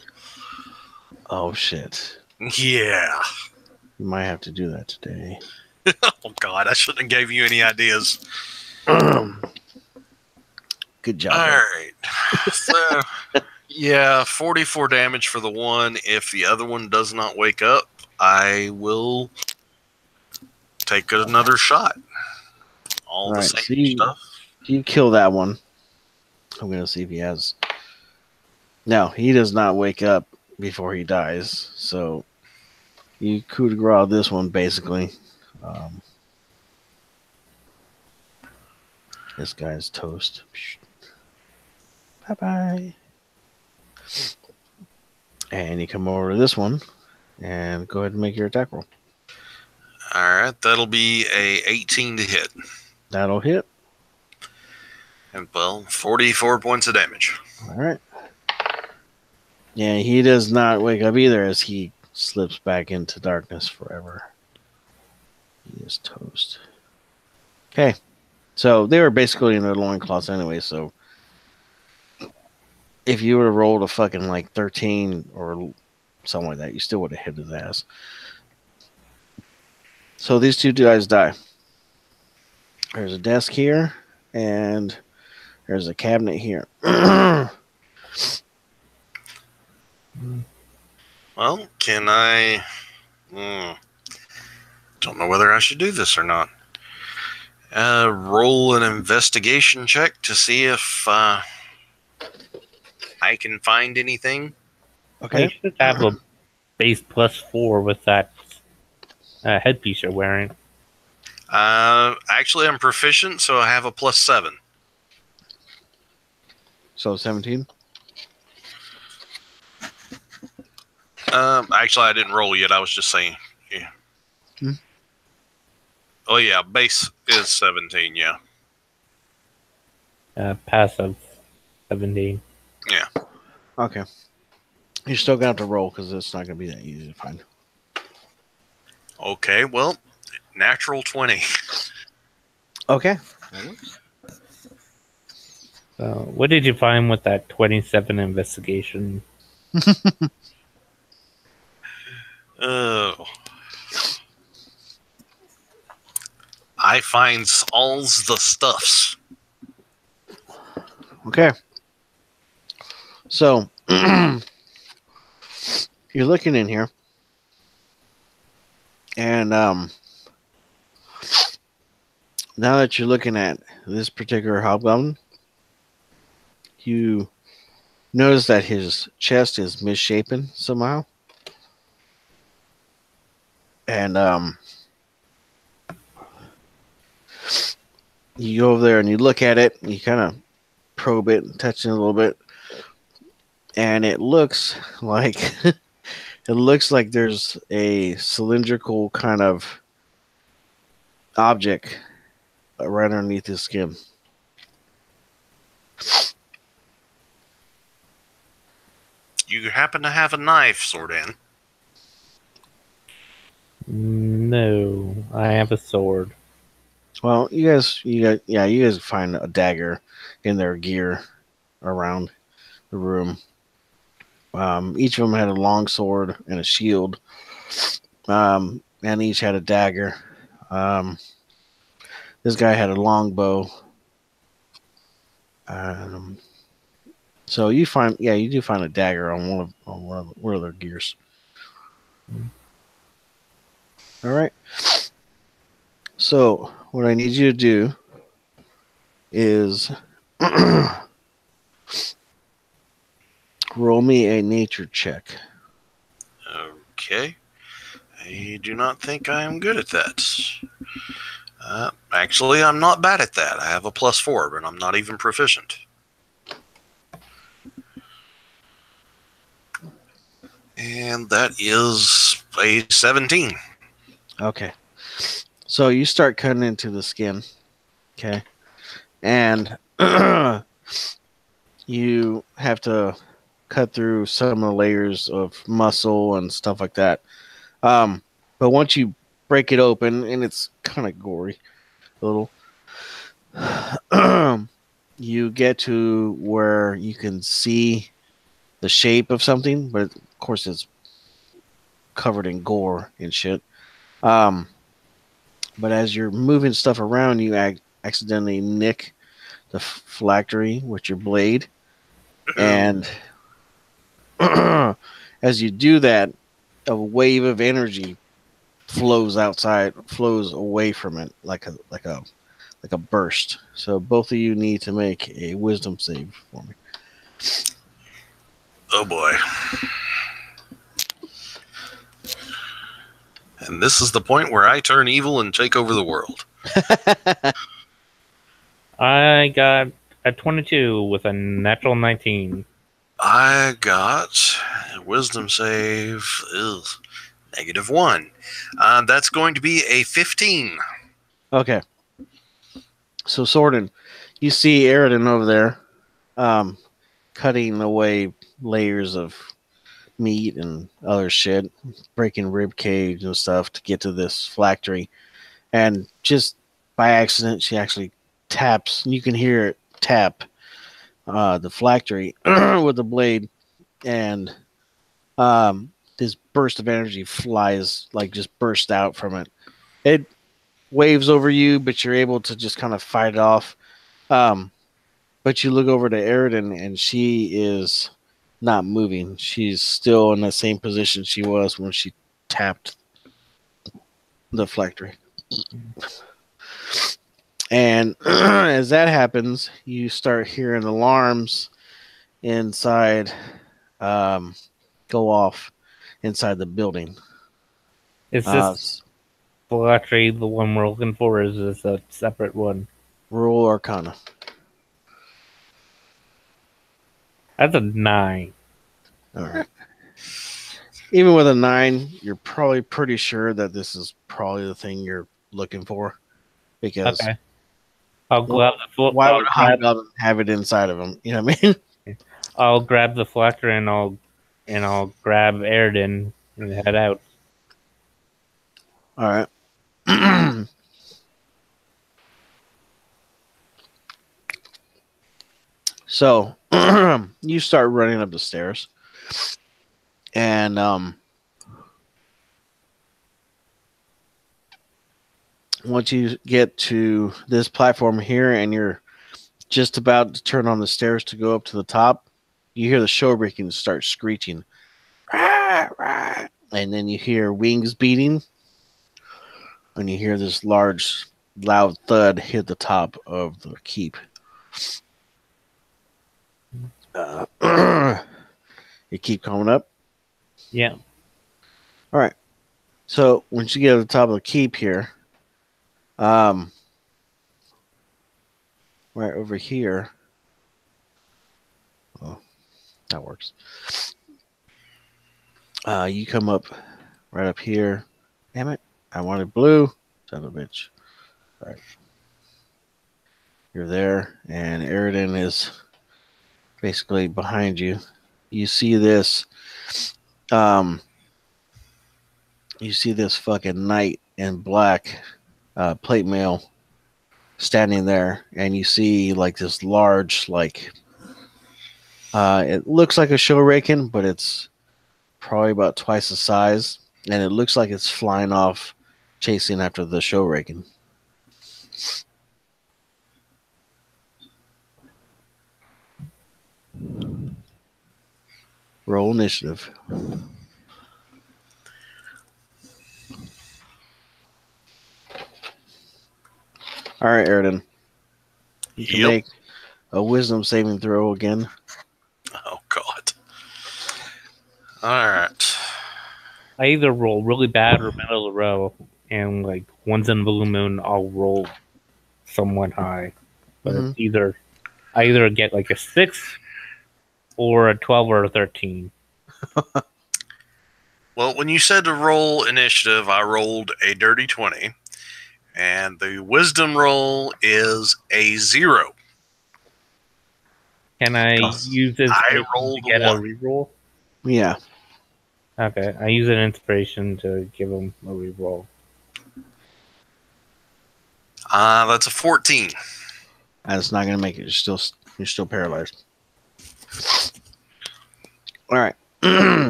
Oh shit! Yeah. You might have to do that today. Oh God, I shouldn't have gave you any ideas. Good job. All man. right. So, yeah, 44 damage for the one. If the other one does not wake up, I will take another shot. All the right, same stuff. You kill that one. I'm gonna see if he has. No, he does not wake up before he dies. So you coup de grace this one basically. This guy's toast. Bye bye. And you come over to this one and go ahead and make your attack roll. All right, that'll be a 18 to hit. That'll hit. And, well, 44 points of damage. All right. Yeah, he does not wake up either as he slips back into darkness forever. He is toast. Okay. So they were basically in their loincloths anyway, so if you would have rolled a fucking like 13 or something like that, you still would have hit his ass. So these two guys die. There's a desk here, and there's a cabinet here. Well, can I... don't know whether I should do this or not. Roll an investigation check to see if I can find anything. Okay. You should have a base +4 with that headpiece you're wearing. Actually, I'm proficient, so I have a +7. So 17? Actually, I didn't roll yet. I was just saying. Yeah. Oh, yeah. Base is 17, yeah. Passive 17. Yeah. Okay. You're still going to have to roll because it's not going to be that easy to find. Okay, well, natural 20. Okay. So, what did you find with that 27 investigation? Oh. I find all's the stuffs. Okay. So, you're looking in here, and now that you're looking at this particular hobgoblin, you notice that his chest is misshapen somehow. And you go over there and you look at it, and you kind of probe it and touch it a little bit, and it looks like there's a cylindrical kind of object right underneath his skin. You happen to have a knife, Sordan? No, I have a sword. Well, you guys find a dagger in their gear around the room. Each of them had a long sword and a shield, and each had a dagger. This guy had a long bow. So you do find a dagger on one of their gears. All right. So what I need you to do is roll me a nature check. Okay. I do not think I am good at that. Actually, I'm not bad at that. I have a +4, but I'm not even proficient. And that is a 17. Okay. So you start cutting into the skin. Okay. And you have to cut through some of the layers of muscle and stuff like that. But once you break it open, and it's kind of gory, a little, you get to where you can see the shape of something, but of course it's covered in gore and shit. Um, but as you're moving stuff around, you accidentally nick the phylactery with your blade, and as you do that, a wave of energy flows away from it like a burst. So both of you need to make a wisdom save for me. Oh boy. And this is the point where I turn evil and take over the world. I got a 22 with a natural 19. I got a wisdom save -1. That's going to be a 15. Okay. So Sordin, you see Eridan over there, cutting away layers of meat and other shit, breaking rib cage and stuff to get to this phylactery. And just by accident, she actually taps. You can hear it tap the phylactery with the blade, and this burst of energy flies, like just burst out from it. It waves over you, but you're able to just kind of fight it off. But you look over to Eridan, and she is not moving. She's still in the same position she was when she tapped the phylactery. And as that happens, you start hearing alarms inside go off inside the building. Is this phylactery the one we're looking for, or is this a separate one? Roll Arcana. That's a 9. All right. Even with a 9, you're probably pretty sure that this is probably the thing you're looking for. Because okay. I'll grab the why would a hobgoblin have it inside of him? You know what I mean? I'll grab the phylactery and I'll grab Eridan and head out. All right. So you start running up the stairs, and once you get to this platform here, and you're just about to turn on the stairs to go up to the top, you hear the showbreaking start screeching, rah, rah, and then you hear wings beating, and you hear this large, loud thud hit the top of the keep. You keep coming up? Yeah. All right. So once you get to the top of the keep here, right over here. Oh, that works. You come up right up here. Damn it. I wanted blue. Son of a bitch. All right. You're there, and Eridan is basically behind you. You see this fucking knight in black plate mail standing there, and you see like this large, like it looks like a shuriken, but it's probably about twice the size, and it looks like it's flying off chasing after the shuriken. Roll initiative. All right, Eridan. You can make a wisdom saving throw again. Oh, God. All right. I either roll really bad or middle of the row, and like once in a blue moon, I'll roll somewhat high. But it's I either get like a 6 or a 12 or a 13. Well, when you said to roll initiative, I rolled a dirty 20. And the wisdom roll is a 0. Can I use inspiration to rolled get a 1. reroll? Yeah. Okay, I use an inspiration to give him a reroll. That's a 14. That's not gonna make it. You're still paralyzed. All right.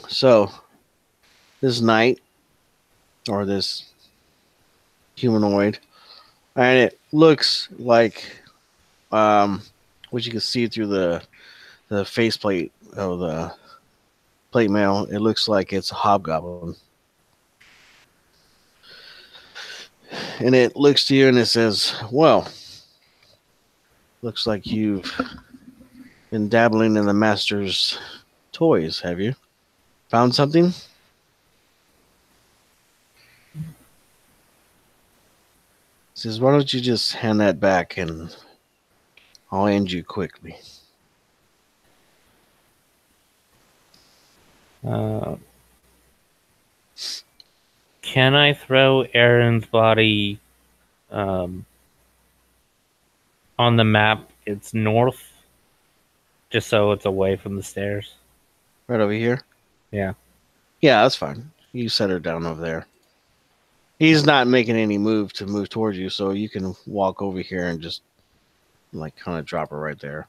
So this knight or this humanoid, and it looks like what you can see through the faceplate of the plate mail. It looks like it's a hobgoblin, and it looks to you and it says, "Well, looks like you've been dabbling in the master's toys, have you? Found something?" Says, "Why don't you just hand that back and I'll end you quickly." Can I throw Aaron's body on the map? It's north, just so it's away from the stairs. Right over here? Yeah. Yeah, that's fine. You set her down over there. He's not making any move to move towards you, so you can walk over here and just like kind of drop her right there.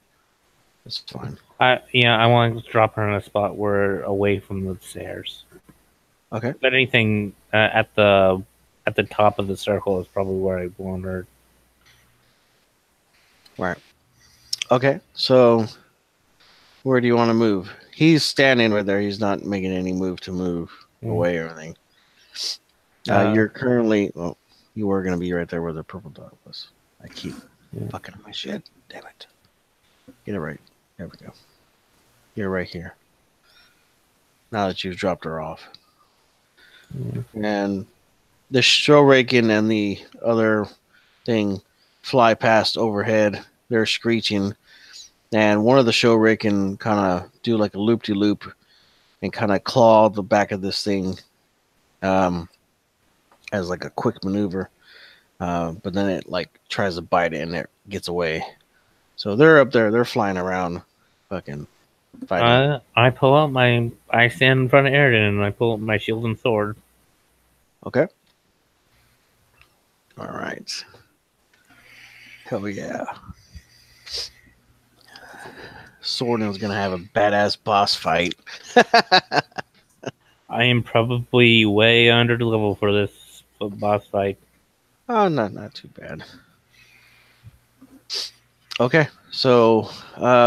That's fine. I want to drop her in a spot where away from the stairs. Okay. If anything, at the top of the circle is probably where I want her. Right. Okay. So where do you want to move? He's standing right there. He's not making any move to move away or anything. You're currently, well, you were going to be right there where the purple dot was. I keep fucking up my shit. Damn it. Get it right. There we go. You're right here. Now that you've dropped her off. And the Shuriken and the other thing fly past overhead. They're screeching. And one of the Shuriken kind of do like a loop-de-loop and kind of claw the back of this thing as like a quick maneuver. But then it like tries to bite it and it gets away. So they're up there. They're flying around fucking fighting. I stand in front of Aaron and I pull up my shield and sword. Okay. All right. Hell yeah. Soren's gonna have a badass boss fight. I am probably way under the level for this boss fight. Oh, not too bad. Okay, so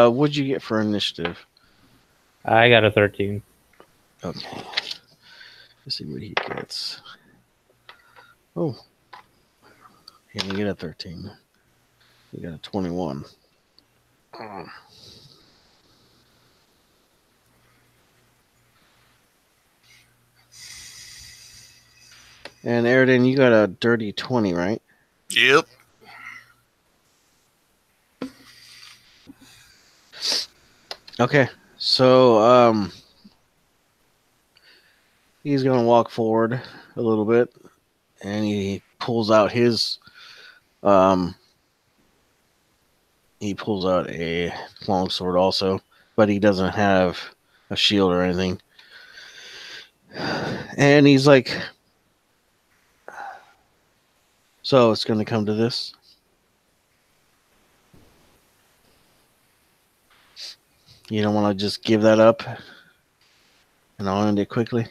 what'd you get for initiative? I got a 13. Okay. Let's see what he gets. Oh. He didn't get a 13. He got a 21. And Aridin, you got a dirty 20, right? Yep. Okay. So he's gonna walk forward a little bit and he pulls out his he pulls out a long sword also, but he doesn't have a shield or anything. And he's like, so it's going to come to this. You don't want to just give that up? And I'll end it quickly?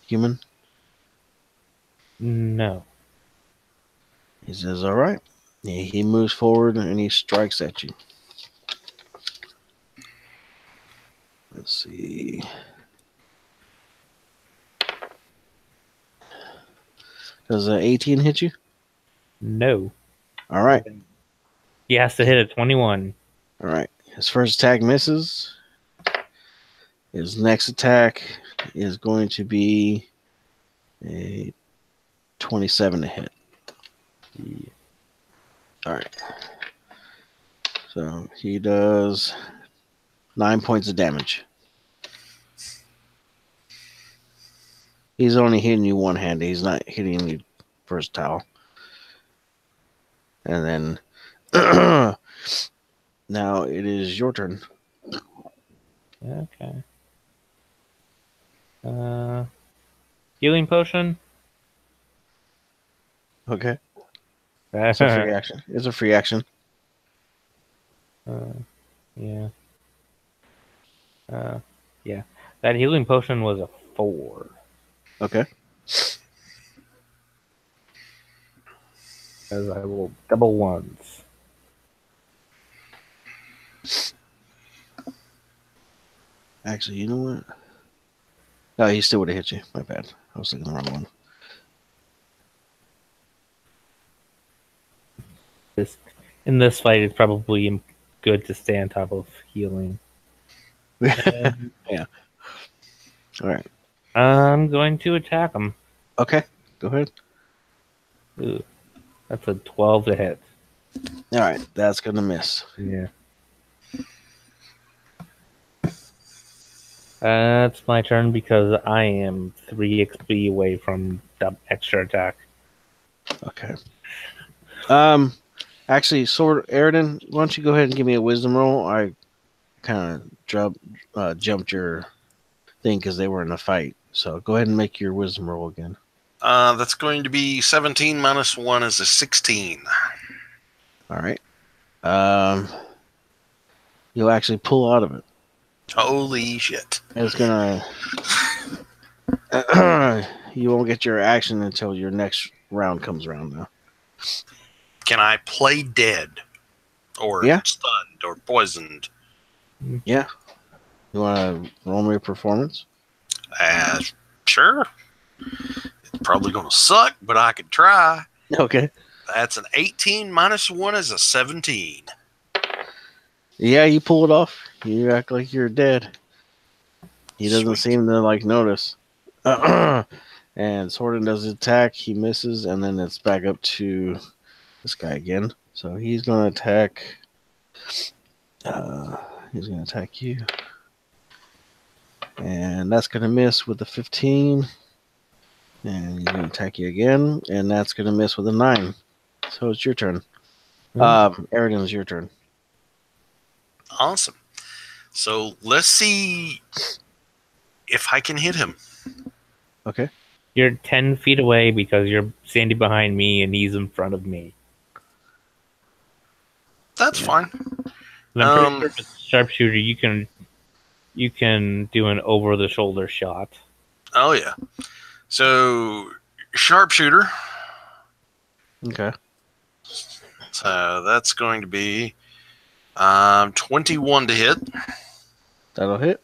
Human? No. He says, all right. He moves forward and he strikes at you. Let's see. Does 18 hit you? No. All right. He has to hit a 21. All right. His first attack misses. His next attack is going to be a 27 to hit. Yeah. All right. So he does 9 points of damage. He's only hitting you one-handed. He's not hitting you versatile. And then Now it is your turn. Okay. Healing potion. Okay. It's a free action. It's a free action. Yeah. Yeah. That healing potion was a 4. Okay. As I will double ones. Actually, you know what? No, he still would have hit you. My bad. I was looking the wrong one. In this fight, it's probably good to stay on top of healing. Yeah. All right. I'm going to attack him. Okay. Go ahead. Ooh, that's a 12 to hit. All right. That's gonna miss. Yeah. It's my turn because I am 3 XP away from the extra attack. Okay. Actually, Aridin, why don't you go ahead and give me a wisdom roll? I kind of jumped your thing because they were in a fight. So go ahead and make your wisdom roll again. That's going to be 17 minus 1 is a 16. All right. You'll actually pull out of it. Holy shit. It's gonna. You won't get your action until your next round comes around now. Can I play dead? Or Yeah. stunned or poisoned? Yeah. You want to roll me a performance? Sure. It's probably going to suck, but I could try. Okay. That's an 18 minus 1 is a 17. Yeah, you pull it off. You act like you're dead. He doesn't Sweet. seem to notice. And Sordin does his attack. He misses, and then it's back up to this guy again. So he's going to attack. He's going to attack you. And that's going to miss with the 15. And he's going to attack you again. And that's going to miss with a 9. So it's your turn. Aridin's your turn. Awesome. So let's see if I can hit him. Okay. You're 10 feet away because you're standing behind me and he's in front of me. That's fine. And I'm pretty sure with sharpshooter you can do an over the shoulder shot. Oh yeah. So sharpshooter. Okay. So that's going to be 21 to hit. That'll hit.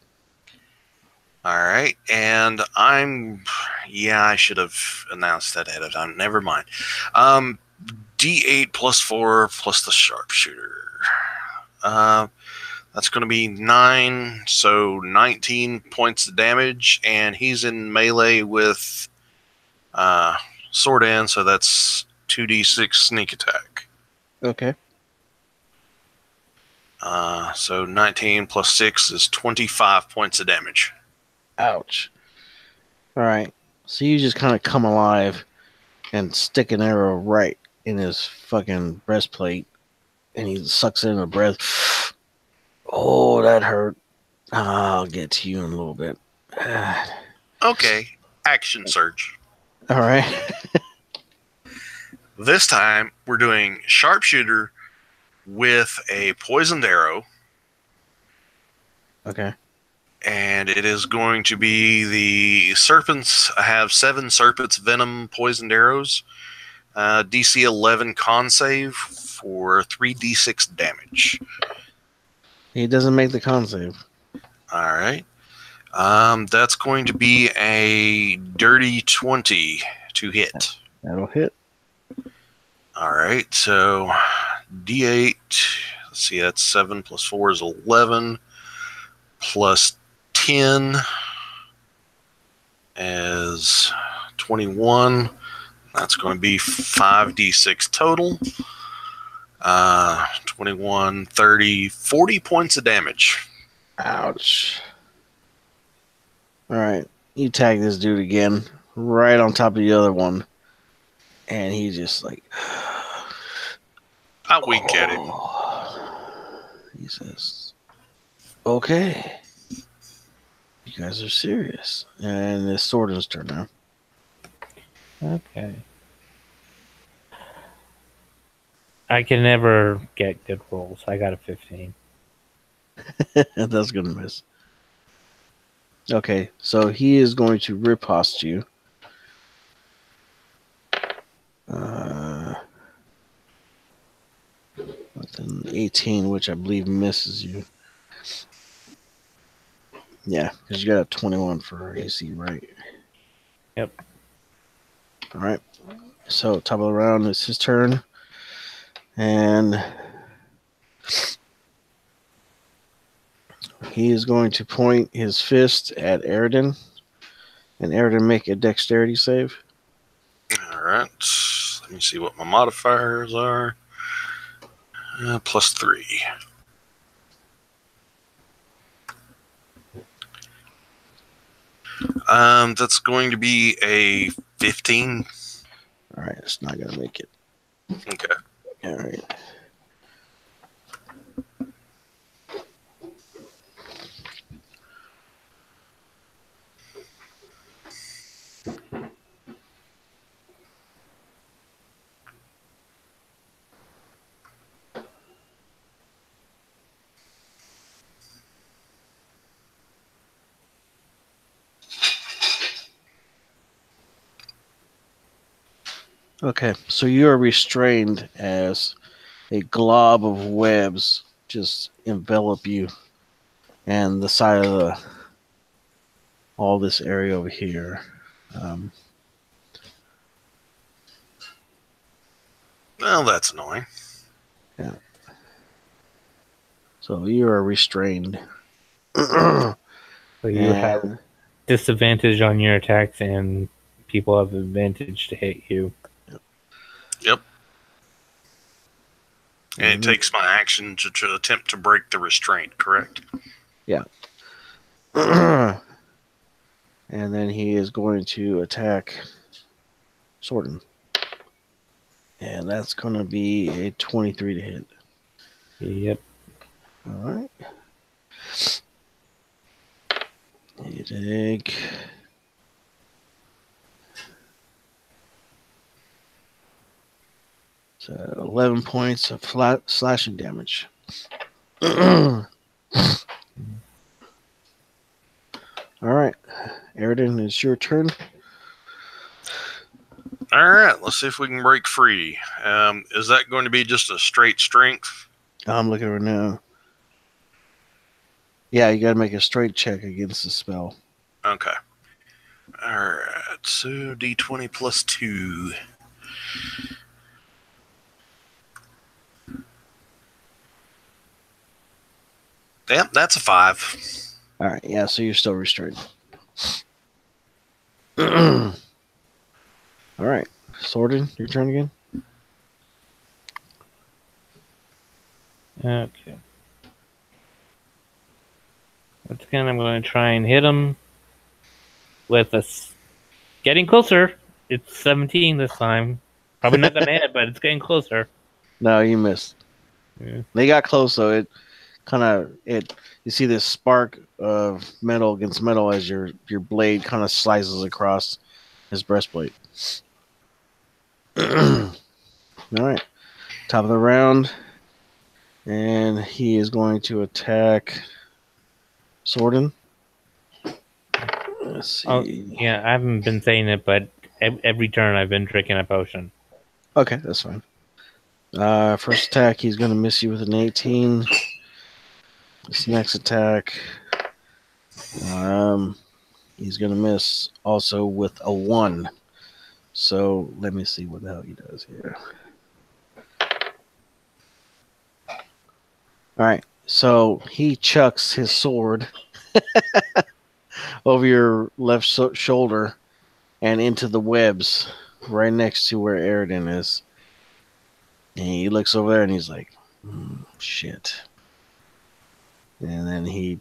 All right. And I should have announced that ahead of time. Never mind. D8 plus 4 plus the sharpshooter. That's going to be 9, so 19 points of damage, and he's in melee with Sword so that's 2d6 sneak attack. Okay. So 19 plus 6 is 25 points of damage. Ouch. All right. So you just kind of come alive and stick an arrow right in his fucking breastplate, and he sucks in a breath. Oh, that hurt. I'll get to you in a little bit. Okay. Action surge. All right. This time, we're doing sharpshooter with a poisoned arrow. Okay. And it is going to be the serpents. I have 7 serpents venom poisoned arrows. DC 11 con save for 3d6 damage. He doesn't make the con save. All right. That's going to be a dirty 20 to hit. That'll hit. All right. So D8. Let's see. That's 7 plus 4 is 11. Plus 10 is 21. That's going to be 5d6 total. 21, 30, 40 points of damage. Ouch. All right. You tag this dude again, right on top of the other one. And he just like... I wink at him. He says, "Okay, you guys are serious." And it's Sorden's turn now. Okay. I can never get good rolls. I got a 15. That's gonna miss. Okay, so he is going to riposte you. With an 18, which I believe misses you. Yeah, because you got a 21 for AC, right? Yep. All right. So top of the round is his turn, and he is going to point his fist at Aridin, and Aridin make a dexterity save. All right. Let me see what my modifiers are. +3. That's going to be a 15. All right, it's not gonna make it. Okay. All right. Okay, so you are restrained as a glob of webs just envelop you and the side of the all this area over here. Well, that's annoying. Yeah. So you are restrained. And So you have disadvantage on your attacks, and people have advantage to hit you. Yep. And it takes my action to attempt to break the restraint, correct? Yeah. And then he is going to attack Sorden. And that's going to be a 23 to hit. Yep. All right. You take 11 points of slashing damage. All right. Aridin, it's your turn. All right, let's see if we can break free. Is that going to be just a straight strength? I'm looking right now. Yeah, you got to make a straight check against the spell. Okay. All right, so D20 +2. Yep, that's a 5. All right, yeah, so you're still restrained. All right, Sorden, your turn again. Okay. Once again, I'm going to try and hit him with a. Getting closer. It's 17 this time. Probably not going to hit, but it's getting closer. No, you missed. Yeah. They got close, though. It kind of you see this spark of metal against metal as your blade kind of slices across his breastplate. All right, top of the round, and he is going to attack Sorden. Let's see. Oh, yeah, I haven't been saying it, but every turn I've been drinking a potion. Okay, that's fine. First attack, he's going to miss you with an 18. This next attack, he's going to miss also with a 1. So let me see what the hell he does here. All right, so he chucks his sword over your left shoulder and into the webs right next to where Aridin is. And he looks over there and he's like, shit. And then he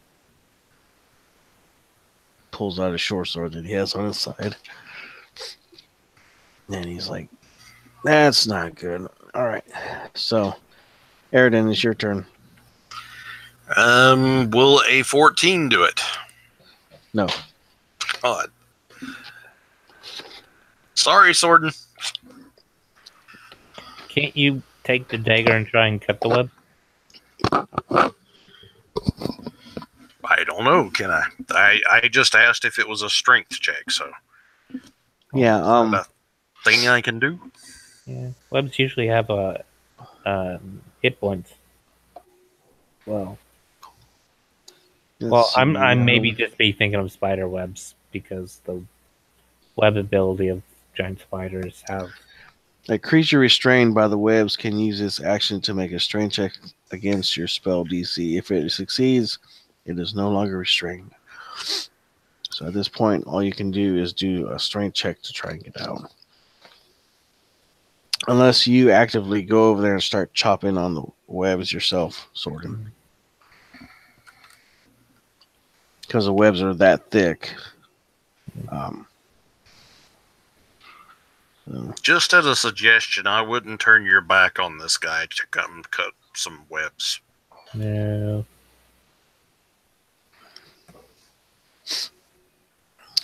pulls out a short sword that he has on his side. And he's like, that's not good. All right. So, Aridin, it's your turn. Will a 14 do it? No. God. Sorry, Sorden. Can't you take the dagger and try and cut the web? I don't know. Can I? I just asked if it was a strength check. So Yeah. is that a thing I can do? Yeah, webs usually have a hit points. Well, Let's see, I maybe just be thinking of spider webs because the web ability of giant spiders have. A creature restrained by the webs can use this action to make a strength check against your spell DC. If it succeeds, it is no longer restrained. So at this point, all you can do is do a strength check to try and get out. Unless you actively go over there and start chopping on the webs yourself, Sorden. Because the webs are that thick. So. Just as a suggestion, I wouldn't turn your back on this guy to come cut some webs. No.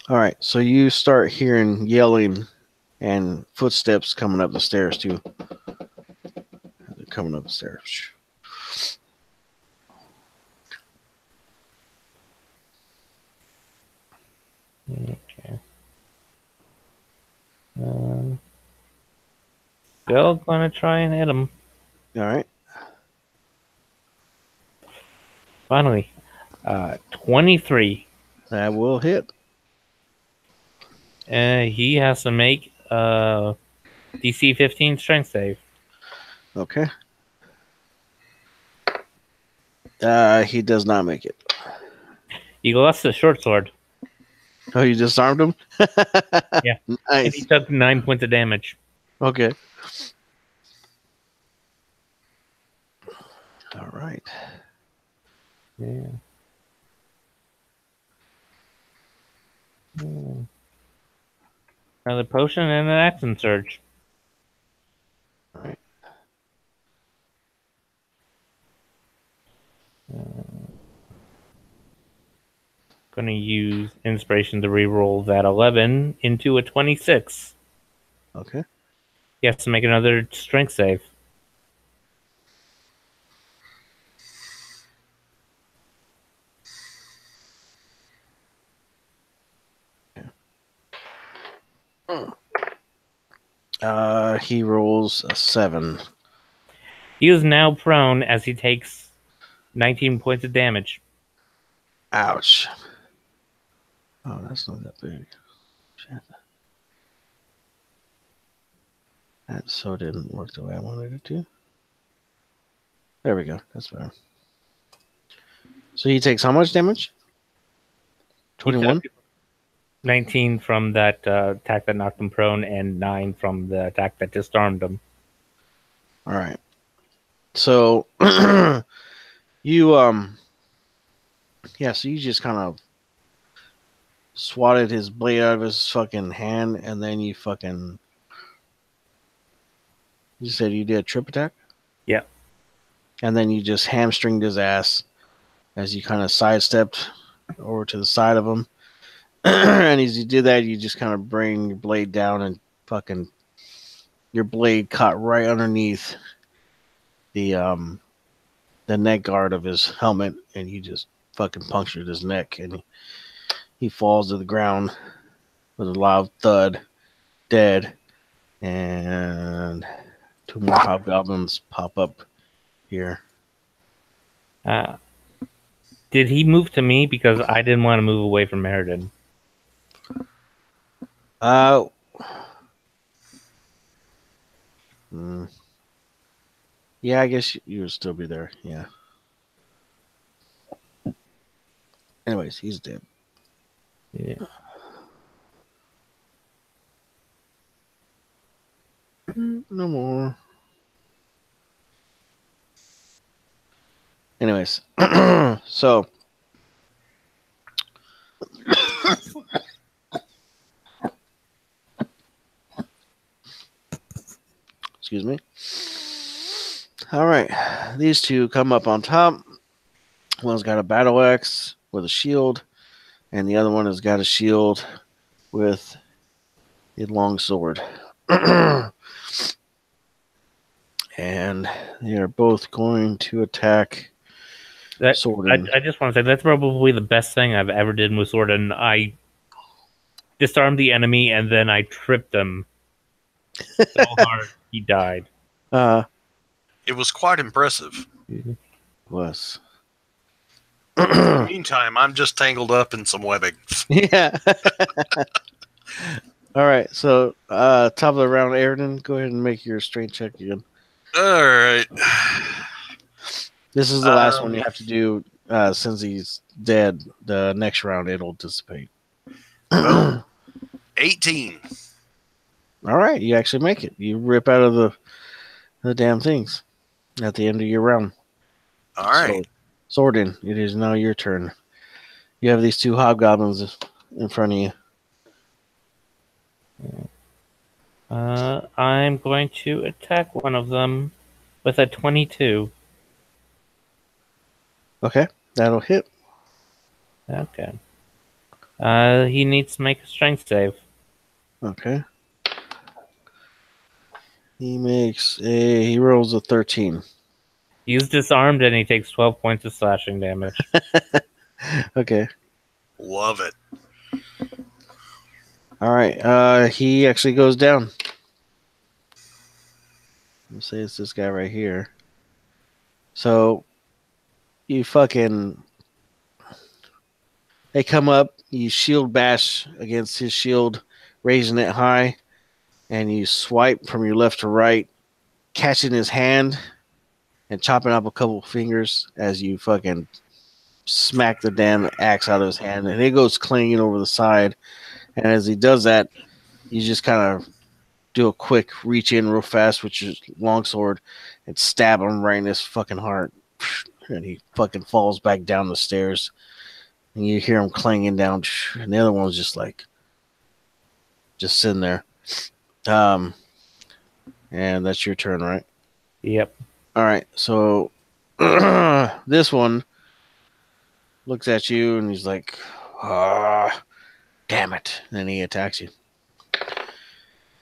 All right, so you start hearing yelling and footsteps coming up the stairs too. They're coming up the stairs. Okay. Still gonna try and hit him. All right. Finally, 23. That will hit. He has to make DC 15 strength save. Okay. He does not make it. He lost the short sword. Oh, you disarmed him? Yeah. Nice. And he took 9 points of damage. Okay. All right. Yeah. Another potion and an action surge. All right. Gonna use inspiration to reroll that 11 into a 26. Okay. He has to make another strength save. He rolls a 7. He is now prone as he takes 19 points of damage. Ouch. Oh, that's not that big. Shit. That so didn't work the way I wanted it to. There we go. That's better. So he takes how much damage? 21? 19 from that attack that knocked him prone, and 9 from the attack that disarmed him. All right. So you so you just kind of swatted his blade out of his fucking hand, and then you said you did a trip attack? Yeah. And then you just hamstringed his ass as you kind of sidestepped over to the side of him. And as you did that, you just kind of bring your blade down, and fucking your blade caught right underneath the neck guard of his helmet, and you just fucking punctured his neck, and he falls to the ground with a loud thud, dead. And 2 more hobgoblins pop up here. Did he move to me because I didn't want to move away from Meriden? Yeah, I guess you would still be there. Yeah. Anyways, he's dead. Yeah. No more. Anyways, so excuse me. All right, these two come up on top, One's got a battle axe with a shield, and the other one has got a shield with a long sword. And they are both going to attack That Sworden. I just want to say that's probably the best thing I've ever did with sword, and I disarmed the enemy and then I tripped him so hard he died. It was quite impressive. Was. In the meantime, I'm just tangled up in some webbing. Yeah. All right. So, top of the round, Airden, go ahead and make your strength check again. All right. This is the last one you have to do since he's dead. The next round, it'll dissipate. Well, 18. All right. You actually make it. You rip out of the damn things at the end of your round. All right. So, Sworden, it is now your turn. You have these two hobgoblins in front of you. I'm going to attack one of them with a 22. Okay. That'll hit. Okay. He needs to make a strength save. Okay. He rolls a 13. He's disarmed and he takes 12 points of slashing damage. Okay. Love it. All right. He actually goes down. Let's say it's this guy right here. So you fucking they come up, you shield bash against his shield, raising it high, and you swipe from your left to right, catching his hand and chopping up a couple fingers as you fucking smack the damn axe out of his hand, and it goes clanging over the side. And as he does that, you just kind of do a quick reach in real fast with your longsword and stab him right in his fucking heart. And he fucking falls back down the stairs. And you hear him clanging down. And the other one was just like, just sitting there. And that's your turn, right? Yep. All right. So this one looks at you and he's like, damn it. And then he attacks you.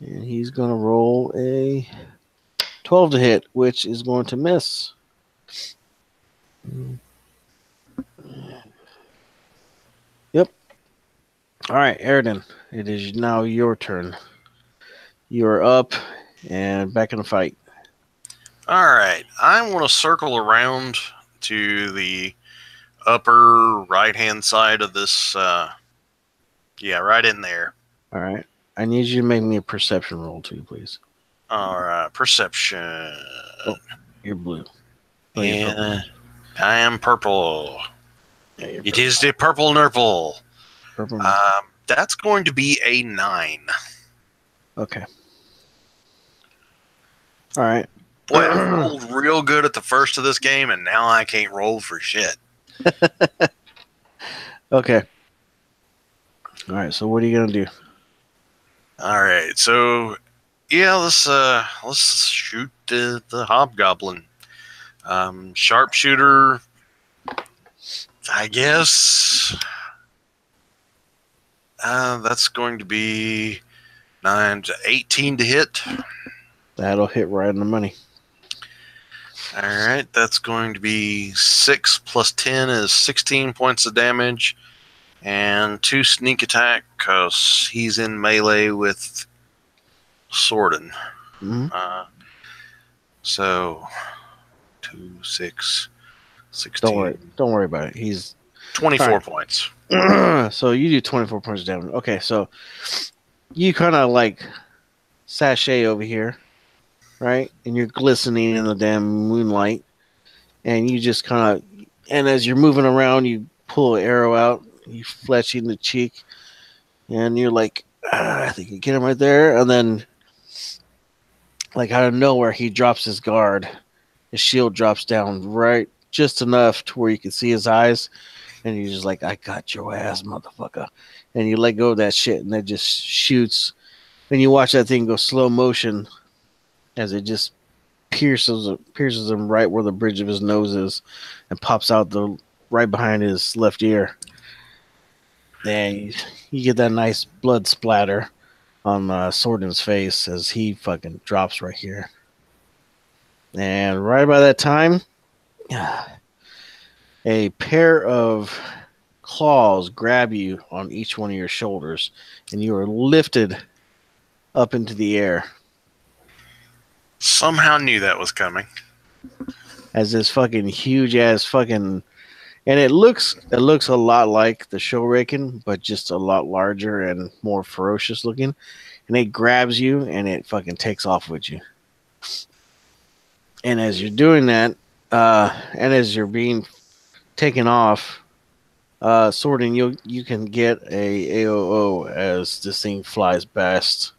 And he's going to roll a 12 to hit, which is going to miss. Yep. All right, Airden, it is now your turn. You are up and back in the fight. All right. I want to circle around to the upper right-hand side of this. Yeah, right in there. All right. I need you to make me a perception roll too, please. All right. Perception. Oh, you're blue. Oh, Yeah. I am purple. Yeah, you're It is the purple nurple. purple. That's going to be a 9. Okay. All right. Boy, I rolled real good at the first of this game, and now I can't roll for shit. Okay. All right. So what are you gonna do? All right, so yeah, let's shoot the hobgoblin. Sharpshooter, I guess. That's going to be 9 to 18 to hit. That'll hit right in the money. All right, that's going to be 6 plus 10 is 16 points of damage, and 2 sneak attack because he's in melee with Sworden. Mm-hmm. So 2, 6, 16. Don't worry about it. He's 24 right. points. So you do 24 points of damage. Okay, so you kind of like sashay over here, right? And you're glistening in the damn moonlight. And you just kind of, and as you're moving around, you pull an arrow out, you fletch in the cheek, and you're like, I think you get him right there. And then, like out of nowhere, he drops his guard. His shield drops down right just enough to where you can see his eyes. And you're just like, I got your ass, motherfucker. And you let go of that shit, and that just shoots. And you watch that thing go slow motion as it just pierces him right where the bridge of his nose is and pops out the right behind his left ear. And you get that nice blood splatter on Sorden's face as he fucking drops right here. And right by that time, a pair of claws grab you on each one of your shoulders, and you are lifted up into the air Somehow knew that was coming. as this fucking huge ass fucking, and it looks a lot like the Shuriken, but just a lot larger and more ferocious looking. And it grabs you and it fucking takes off with you. And as you're doing that, and as you're being taken off, Sorting, you can get a AOO as this thing flies past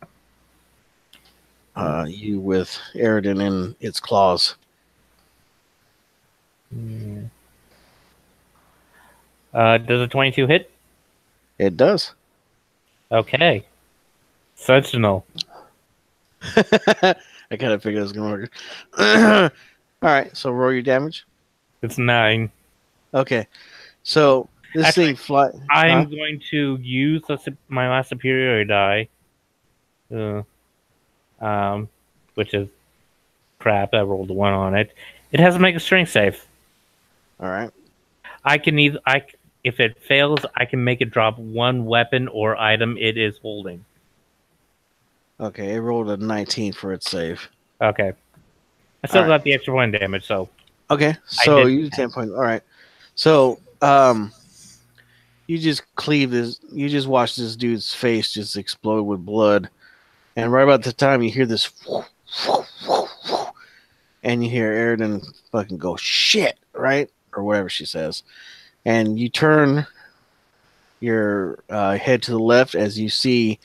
you with Eridan in its claws. Mm. Does a 22 hit? It does. Okay. Sentinel. I kind of figured it was going to work. All right, so roll your damage. It's 9. Okay, so this Actually, thing fly. I'm going to use my last superiority die, which is crap. I rolled a 1 on it. It has to make a strength save. All right. I can if it fails, I can make it drop 1 weapon or item it is holding. Okay, it rolled a 19 for its save. Okay. I still All got right. the extra 1 damage, so Okay, so you did 10 points. All right. So, you just cleave this. You just watch this dude's face just explode with blood, and right about the time you hear this, and you hear Eridan fucking go shit, right, or whatever she says, and you turn your head to the left as you see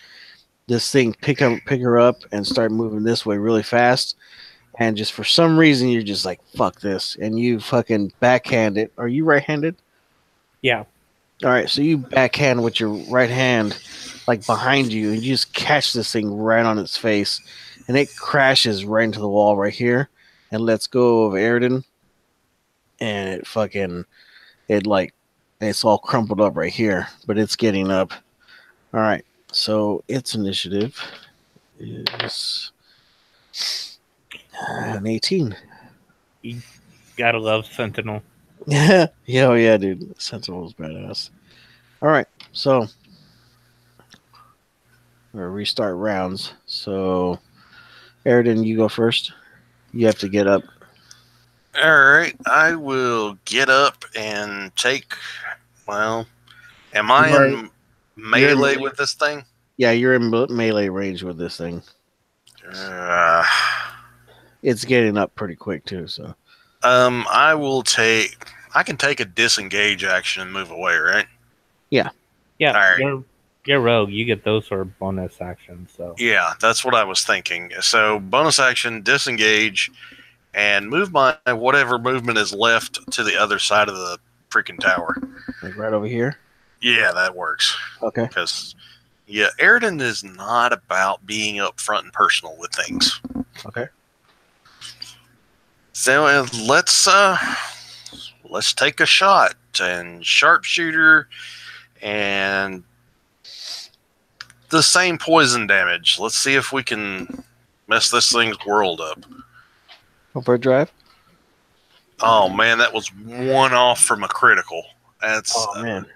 this thing pick her up and start moving this way really fast. And just for some reason, you're just like, fuck this. And you fucking backhand it. Are you right handed? yeah. All right. So you backhand with your right hand, like behind you, and you just catch this thing right on its face. And it crashes right into the wall right here and lets go of Eridan. And it fucking, it's all crumpled up right here, but it's getting up. All right. So its initiative is an 18. You gotta love Sentinel. Yeah, oh yeah, dude. Sentinel's badass. All right, so we're gonna restart rounds. So, Eridan, you go first. You have to get up. All right, I will get up and take. Well, am I in melee with this thing? Yeah, you're in melee range with this thing. Uh, It's getting up pretty quick too. So, I will take. I can take a disengage action and move away, right? Yeah. Yeah, All right. you're rogue. You get those for bonus actions. So Yeah, that's what I was thinking. So bonus action, disengage, and move my whatever movement is left to the other side of the freaking tower. like right over here. Yeah, that works. Okay. Because yeah, Eridan is not about being upfront and personal with things. Okay. So let's take a shot and sharpshooter and the same poison damage. Let's see if we can mess this thing's world up. Overdrive. Oh man, that was 1 off from a critical. That's man.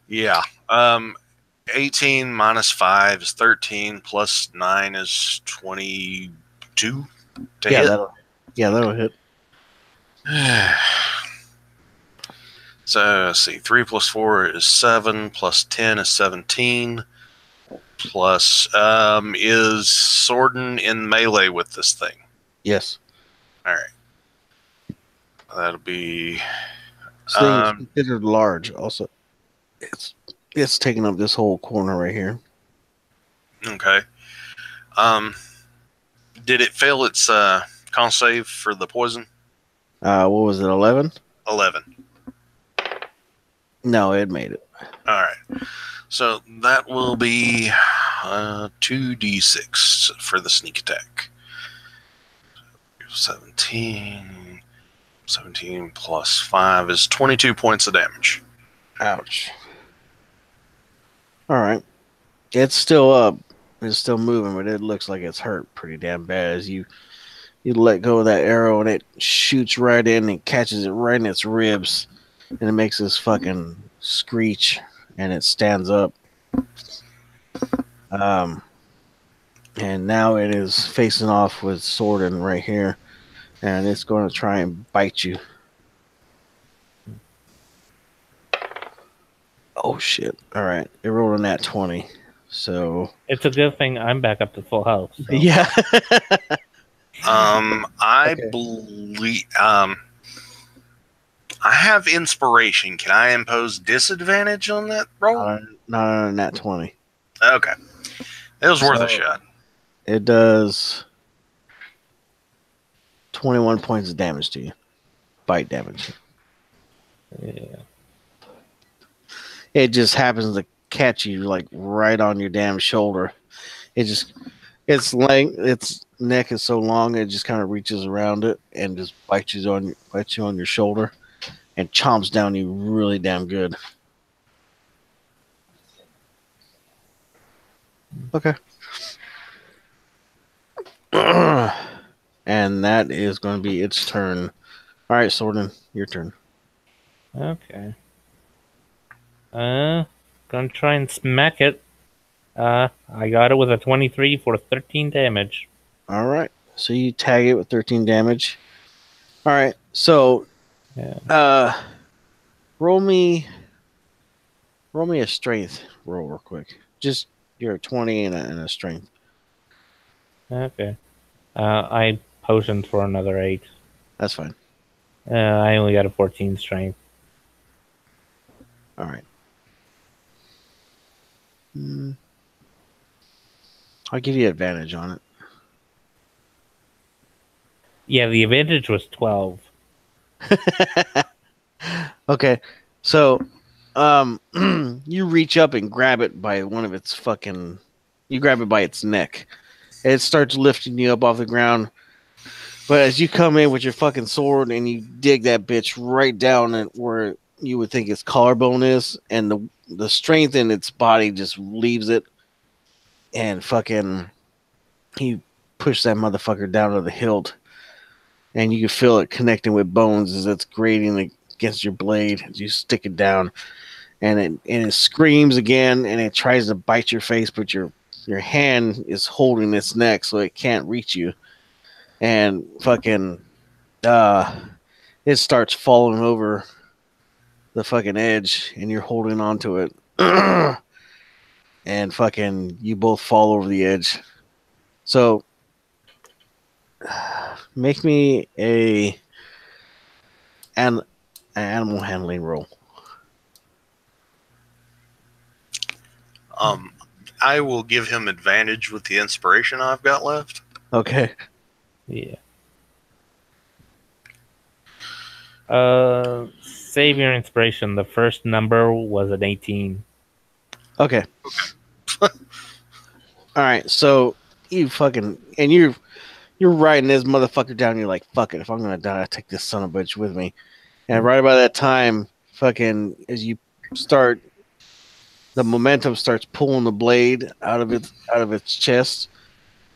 Yeah. 18 minus 5 is 13 plus 9 is 22 to hit. That'll hit. So let's see, 3 plus 4 is 7, plus 10 is 17, plus is Sorden in melee with this thing? Yes. All right. That'll be... This thing is considered large. Also, it's taking up this whole corner right here. Okay. Did it fail its con save for the poison? What was it? 11? 11. No, it made it. All right. So that will be 2d6 for the sneak attack. 17. 17 plus 5 is 22 points of damage. Ouch. All right. It's still up. It's still moving, but it looks like it's hurt pretty damn bad as you let go of that arrow and it shoots right in and catches it right in its ribs and it makes this fucking screech and it stands up. And now it is facing off with Sordin right here and it's going to try and bite you. Oh shit. All right. It rolled a nat 20. So It's a good thing I'm back up to full health. So. yeah. I Okay. believe I have inspiration. Can I impose disadvantage on that roll? Not on a nat 20. Okay. It was worth a shot. It does 21 points of damage to you. Bite damage. Yeah. It just happens to catch you like right on your damn shoulder. Its neck is so long it just kind of reaches around it and just bites you on your shoulder and chomps down you really damn good. Okay. And that is going to be its turn. All right, Sordin, your turn. Okay. Gonna try and smack it. I got it with a 23 for 13 damage. All right. So you tag it with 13 damage. All right. So, roll me a strength roll real quick. Just you're 20 and a strength. Okay. I potioned for another 8. That's fine. I only got a 14 strength. All right. I'll give you advantage on it. Yeah, the advantage was 12. Okay. So, you reach up and grab it by one of its fucking. You grab it by its neck. It starts lifting you up off the ground. But as you come in with your fucking sword and you dig that bitch right down at where you would think its collarbone is, and the strength in its body just leaves it, and fucking he pushed that motherfucker down to the hilt, and you can feel it connecting with bones as it's grating against your blade as you stick it down, and it screams again, and it tries to bite your face, but your hand is holding its neck so it can't reach you, and fucking it starts falling over the fucking edge, and you're holding onto it. And fucking you both fall over the edge. So make me an animal handling roll. I will give him advantage with the inspiration I've got left. Okay. Yeah. Save your inspiration. The first number was an 18. Okay. All right. So you fucking and you're riding this motherfucker down. You're like, fuck it. If I'm gonna die, I take this son of a bitch with me. And right about that time, fucking as you start, the momentum starts pulling the blade out of its chest.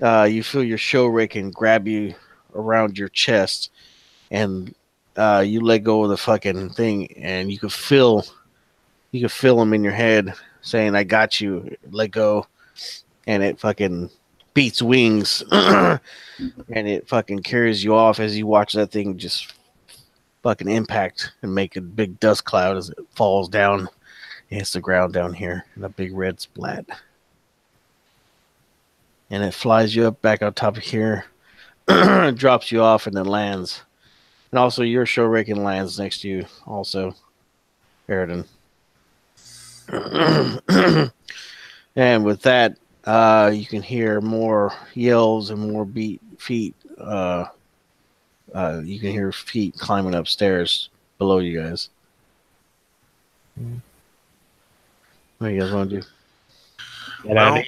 You feel your show raking grab you around your chest, and you let go of the fucking thing, and you can feel him in your head saying, "I got you." Let go, and it fucking beats wings, and it fucking carries you off as you watch that thing just fucking impact and make a big dust cloud as it falls down. It hits the ground down here in a big red splat. And it flies you up back on top of here, drops you off, and then lands. And also, your show raking lands next to you, also, Aridin. And with that, you can hear more yells and more feet. You can hear feet climbing upstairs below you guys. What do you guys want to do? Well,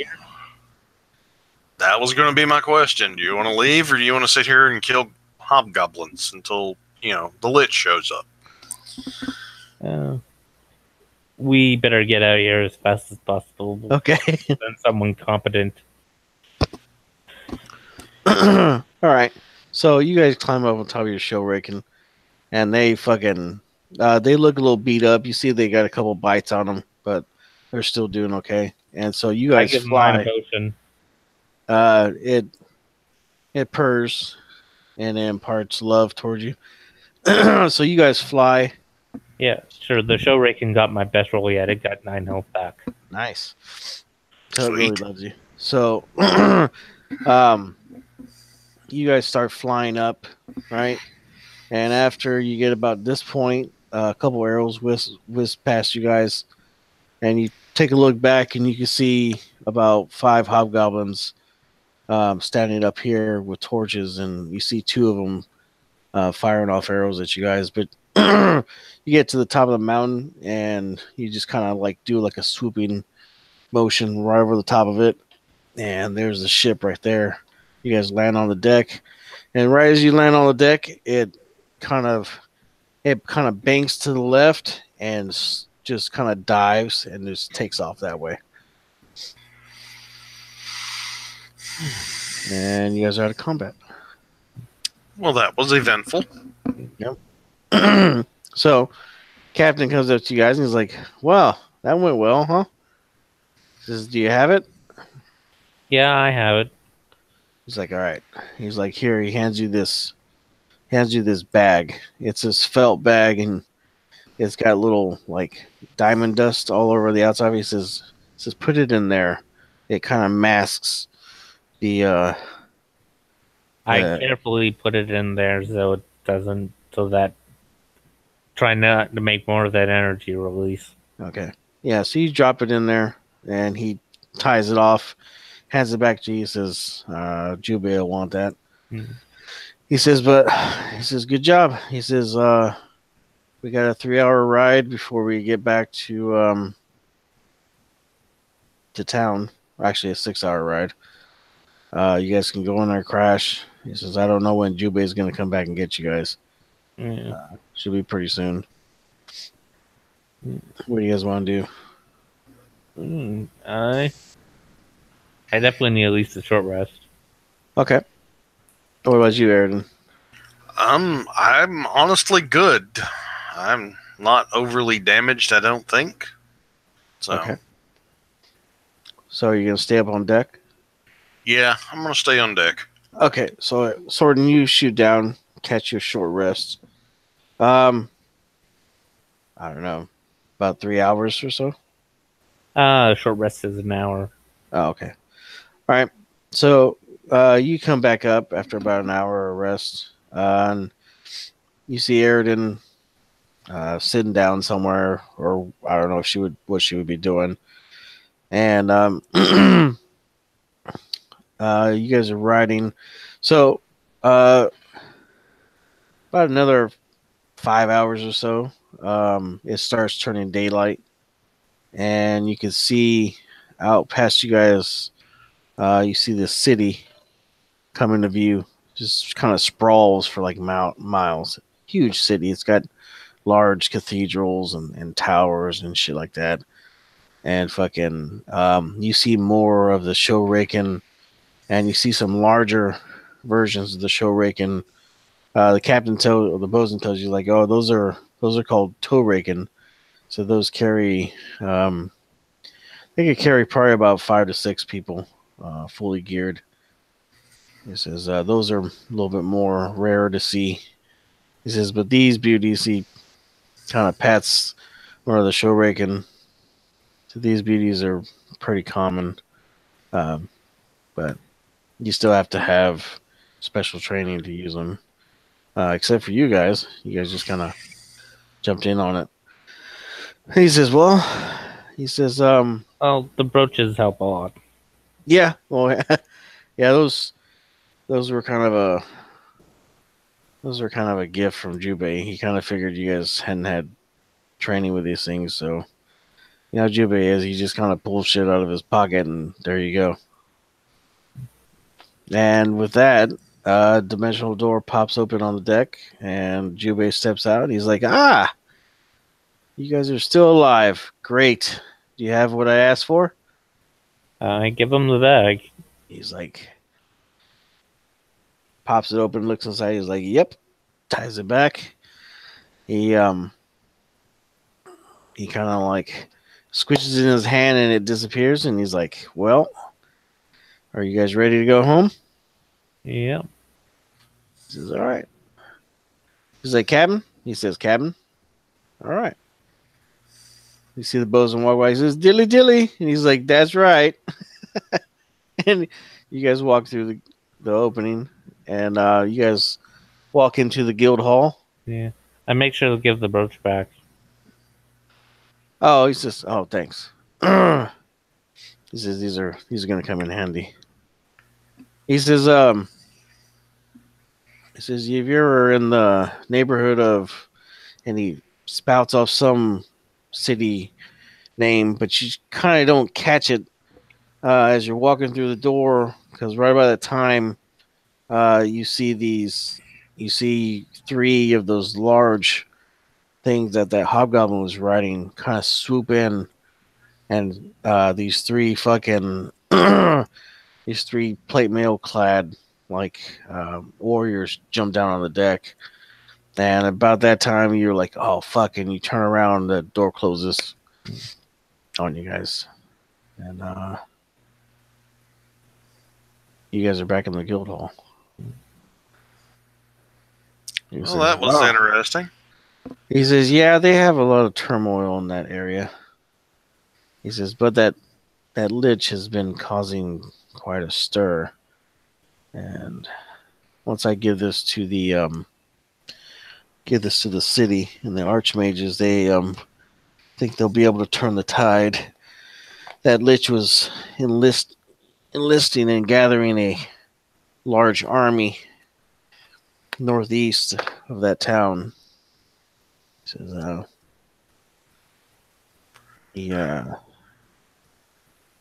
that was going to be my question. Do you want to leave, or do you want to sit here and kill hobgoblins until the lich shows up. We better get out of here as fast as possible. Okay. Send someone competent. All right. So you guys climb up on top of your show raking, and they fucking they look a little beat up. You see they got a couple bites on them, but they're still doing okay. And so you I guys give mine a fly. potion. It purrs and imparts love towards you. So you guys fly. Yeah, sure. The show raking got my best roll yet. It got 9 health back. Nice. So it really Sweet. loves you. So you guys start flying up, right? And after you get about this point, a couple arrows whiz past you guys, and you take a look back, and you can see about 5 hobgoblins standing up here with torches, and you see 2 of them firing off arrows at you guys. But you get to the top of the mountain, and you just kind of like do like a swooping motion right over the top of it, and there's the ship right there. You guys land on the deck, and right as you land on the deck, it kind of banks to the left and just kind of dives and just takes off that way. And you guys are out of combat. Well, that was eventful. Yep. So, Captain comes up to you guys and he's like, "Well, that went well, huh?" He says, "Do you have it?" Yeah, I have it. He's like, "All right." He's like, "Here." He hands you this bag. It's this felt bag, and it's got little like diamond dust all over the outside. He says, "Put it in there. It kind of masks the." I carefully put it in there so it doesn't. So that try not to make more of that energy release. Okay. Yeah. So you drop it in there, and he ties it off, hands it back to you. He says, "Jubei will want that." Mm. He says, "Good job." He says, "We got a 3-hour ride before we get back to town. Actually, a 6-hour ride. You guys can go in there, crash." He says, "I don't know when Jubei is going to come back and get you guys. Yeah. Should be pretty soon." What do you guys want to do? I definitely need at least a short rest. Okay. What about you, Aridin? I'm honestly good. I'm not overly damaged, I don't think. So, Okay. So are you going to stay up on deck? yeah, I'm gonna stay on deck. Okay. So, Sword, you shoot down, catch your short rest. I don't know, about 3 hours or so. Short rest is an hour. Oh, okay. All right. So you come back up after about an hour of rest, and you see Aridin sitting down somewhere, or I don't know if what she would be doing. And you guys are riding. So about another 5 hours or so, it starts turning daylight, and you can see out past you guys. You see the city come into view, just kind of sprawls for like miles. Huge city. It's got large cathedrals and towers and shit like that. And fucking, you see more of the show raking, and you see some larger versions of the show raking. The bosun tells you like, oh, those are called toe raking. So those carry, they could carry probably about 5 to 6 people, fully geared. He says those are a little bit more rare to see. He says, but these beauties, he kind of pats one of the show raking. So these beauties are pretty common, but you still have to have special training to use them. Except for you guys just kind of jumped in on it. He says, Well, the brooches help a lot. yeah, well, yeah, those were kind of a gift from Jubei. He kind of figured you guys hadn't had training with these things, so you know Jubei is. He just kind of pulls shit out of his pocket, and there you go. And with that, Dimensional door pops open on the deck, and Jubei steps out. He's like, "Ah, you guys are still alive. Great. Do you have what I asked for?" I give him the bag. He's like, pops it open, looks inside. He's like, "Yep." Ties it back. He kind of like squishes it in his hand, and it disappears. And he's like, "Well, are you guys ready to go home?" Yeah. He says, "All right." He's like, "Cabin?" He says, "Cabin." All right. You see the bosun walk by. He says, "Dilly dilly," and he's like, "That's right." And you guys walk through the opening, and you guys walk into the guild hall. Yeah. I make sure to give the brooch back. Oh, he says, "Oh, thanks." He says, "These are going to come in handy." He says, "If you're ever in the neighborhood of," and he spouts off some city name, but you kind of don't catch it as you're walking through the door, because right by the time you see three of those large things that hobgoblin was riding kind of swoop in, and these three fucking these three plate mail clad like warriors jump down on the deck. And about that time, you're like, "Oh fuck!" And you turn around, the door closes on you guys, and you guys are back in the guild hall. Well, that was interesting. He says, "Yeah, they have a lot of turmoil in that area." He says, "But that lich has been causing quite a stir, and once I give this to the city and the archmages, they think they'll be able to turn the tide. That lich was enlisting and gathering a large army northeast of that town." He says,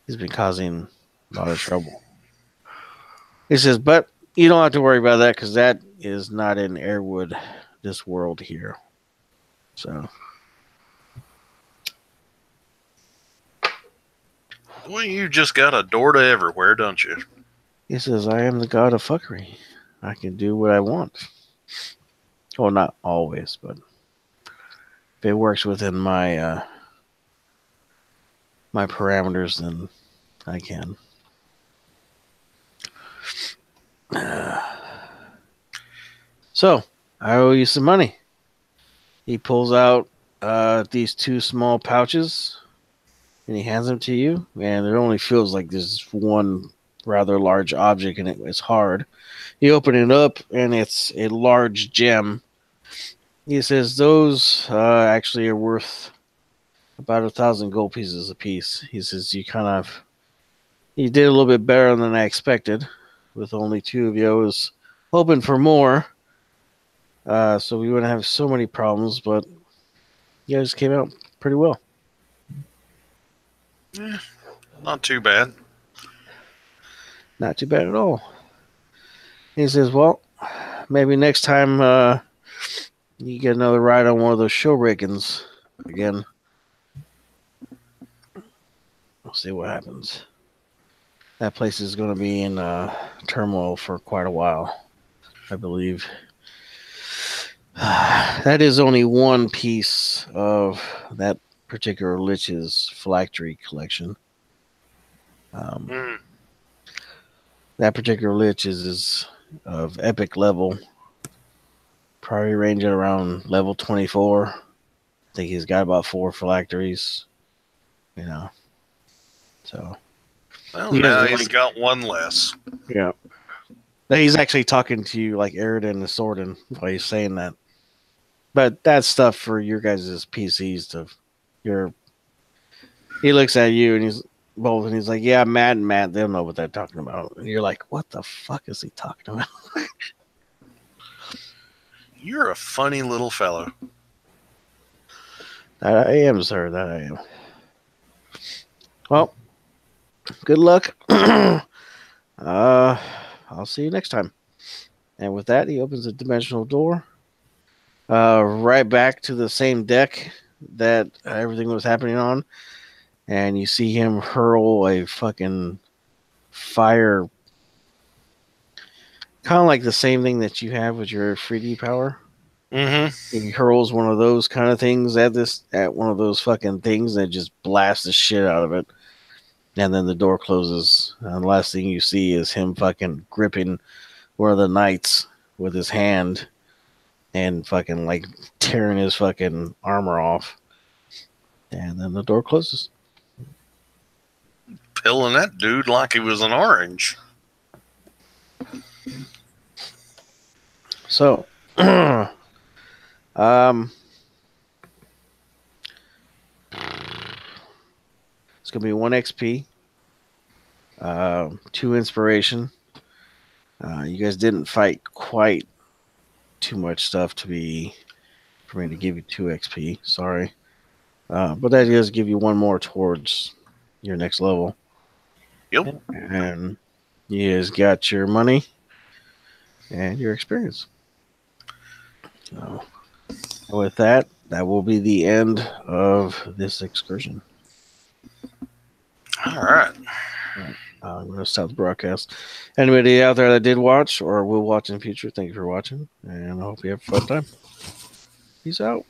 he's been causing a lot of trouble. He says, "But you don't have to worry about that, because that is not in Airwood, this world here. So." Well, you just got a door to everywhere, don't you? He says, "I am the god of fuckery. I can do what I want. Well, not always, but if it works within my my parameters, then I can." So, I owe you some money. He pulls out these two small pouches, and he hands them to you. And it only feels like there's one rather large object, and it's hard. You open it up, and it's a large gem. He says, "Those actually are worth about 1,000 gold pieces apiece." He says, you did a little bit better than I expected. With only two of you, I was hoping for more, so we wouldn't have so many problems, but you guys came out pretty well. Not too bad. Not too bad at all. He says, "Well, maybe next time you get another ride on one of those show riggins again. We'll see what happens. That place is going to be in turmoil for quite a while, I believe." That is only one piece of that particular lich's phylactery collection. That particular lich is of epic level, probably ranging around level 24. I think he's got about 4 phylacteries, so. Well, now he's got one less. Yeah. He's actually talking to you like Aridin and Sordin while he's saying that. But that's stuff for your guys' PCs he looks at you and he's like, "Yeah, Matt and Matt, they'll know what they're talking about." And you're like, "What the fuck is he talking about?" You're a funny little fellow. That I am, sir. That I am. Well, good luck. I'll see you next time. And with that, he opens a dimensional door. Right back to the same deck that everything was happening on. And you see him hurl a fucking fire. Kind of like the same thing that you have with your 3D power. Mm-hmm. He hurls one of those kind of things at one of those fucking things and just blasts the shit out of it. And then the door closes. And the last thing you see is him fucking gripping one of the knights with his hand and fucking like tearing his fucking armor off. And then the door closes. Pilling that dude like he was an orange. So, it's gonna be 1 XP, 2 inspiration. You guys didn't fight quite too much stuff for me to give you 2 XP. Sorry, but that does give you 1 more towards your next level. Yep. And you guys got your money and your experience. So, with that, that will be the end of this excursion. All right. I'm going to stop the broadcast. Anybody out there that did watch or will watch in the future, thank you for watching, and I hope you have a fun time. Peace out.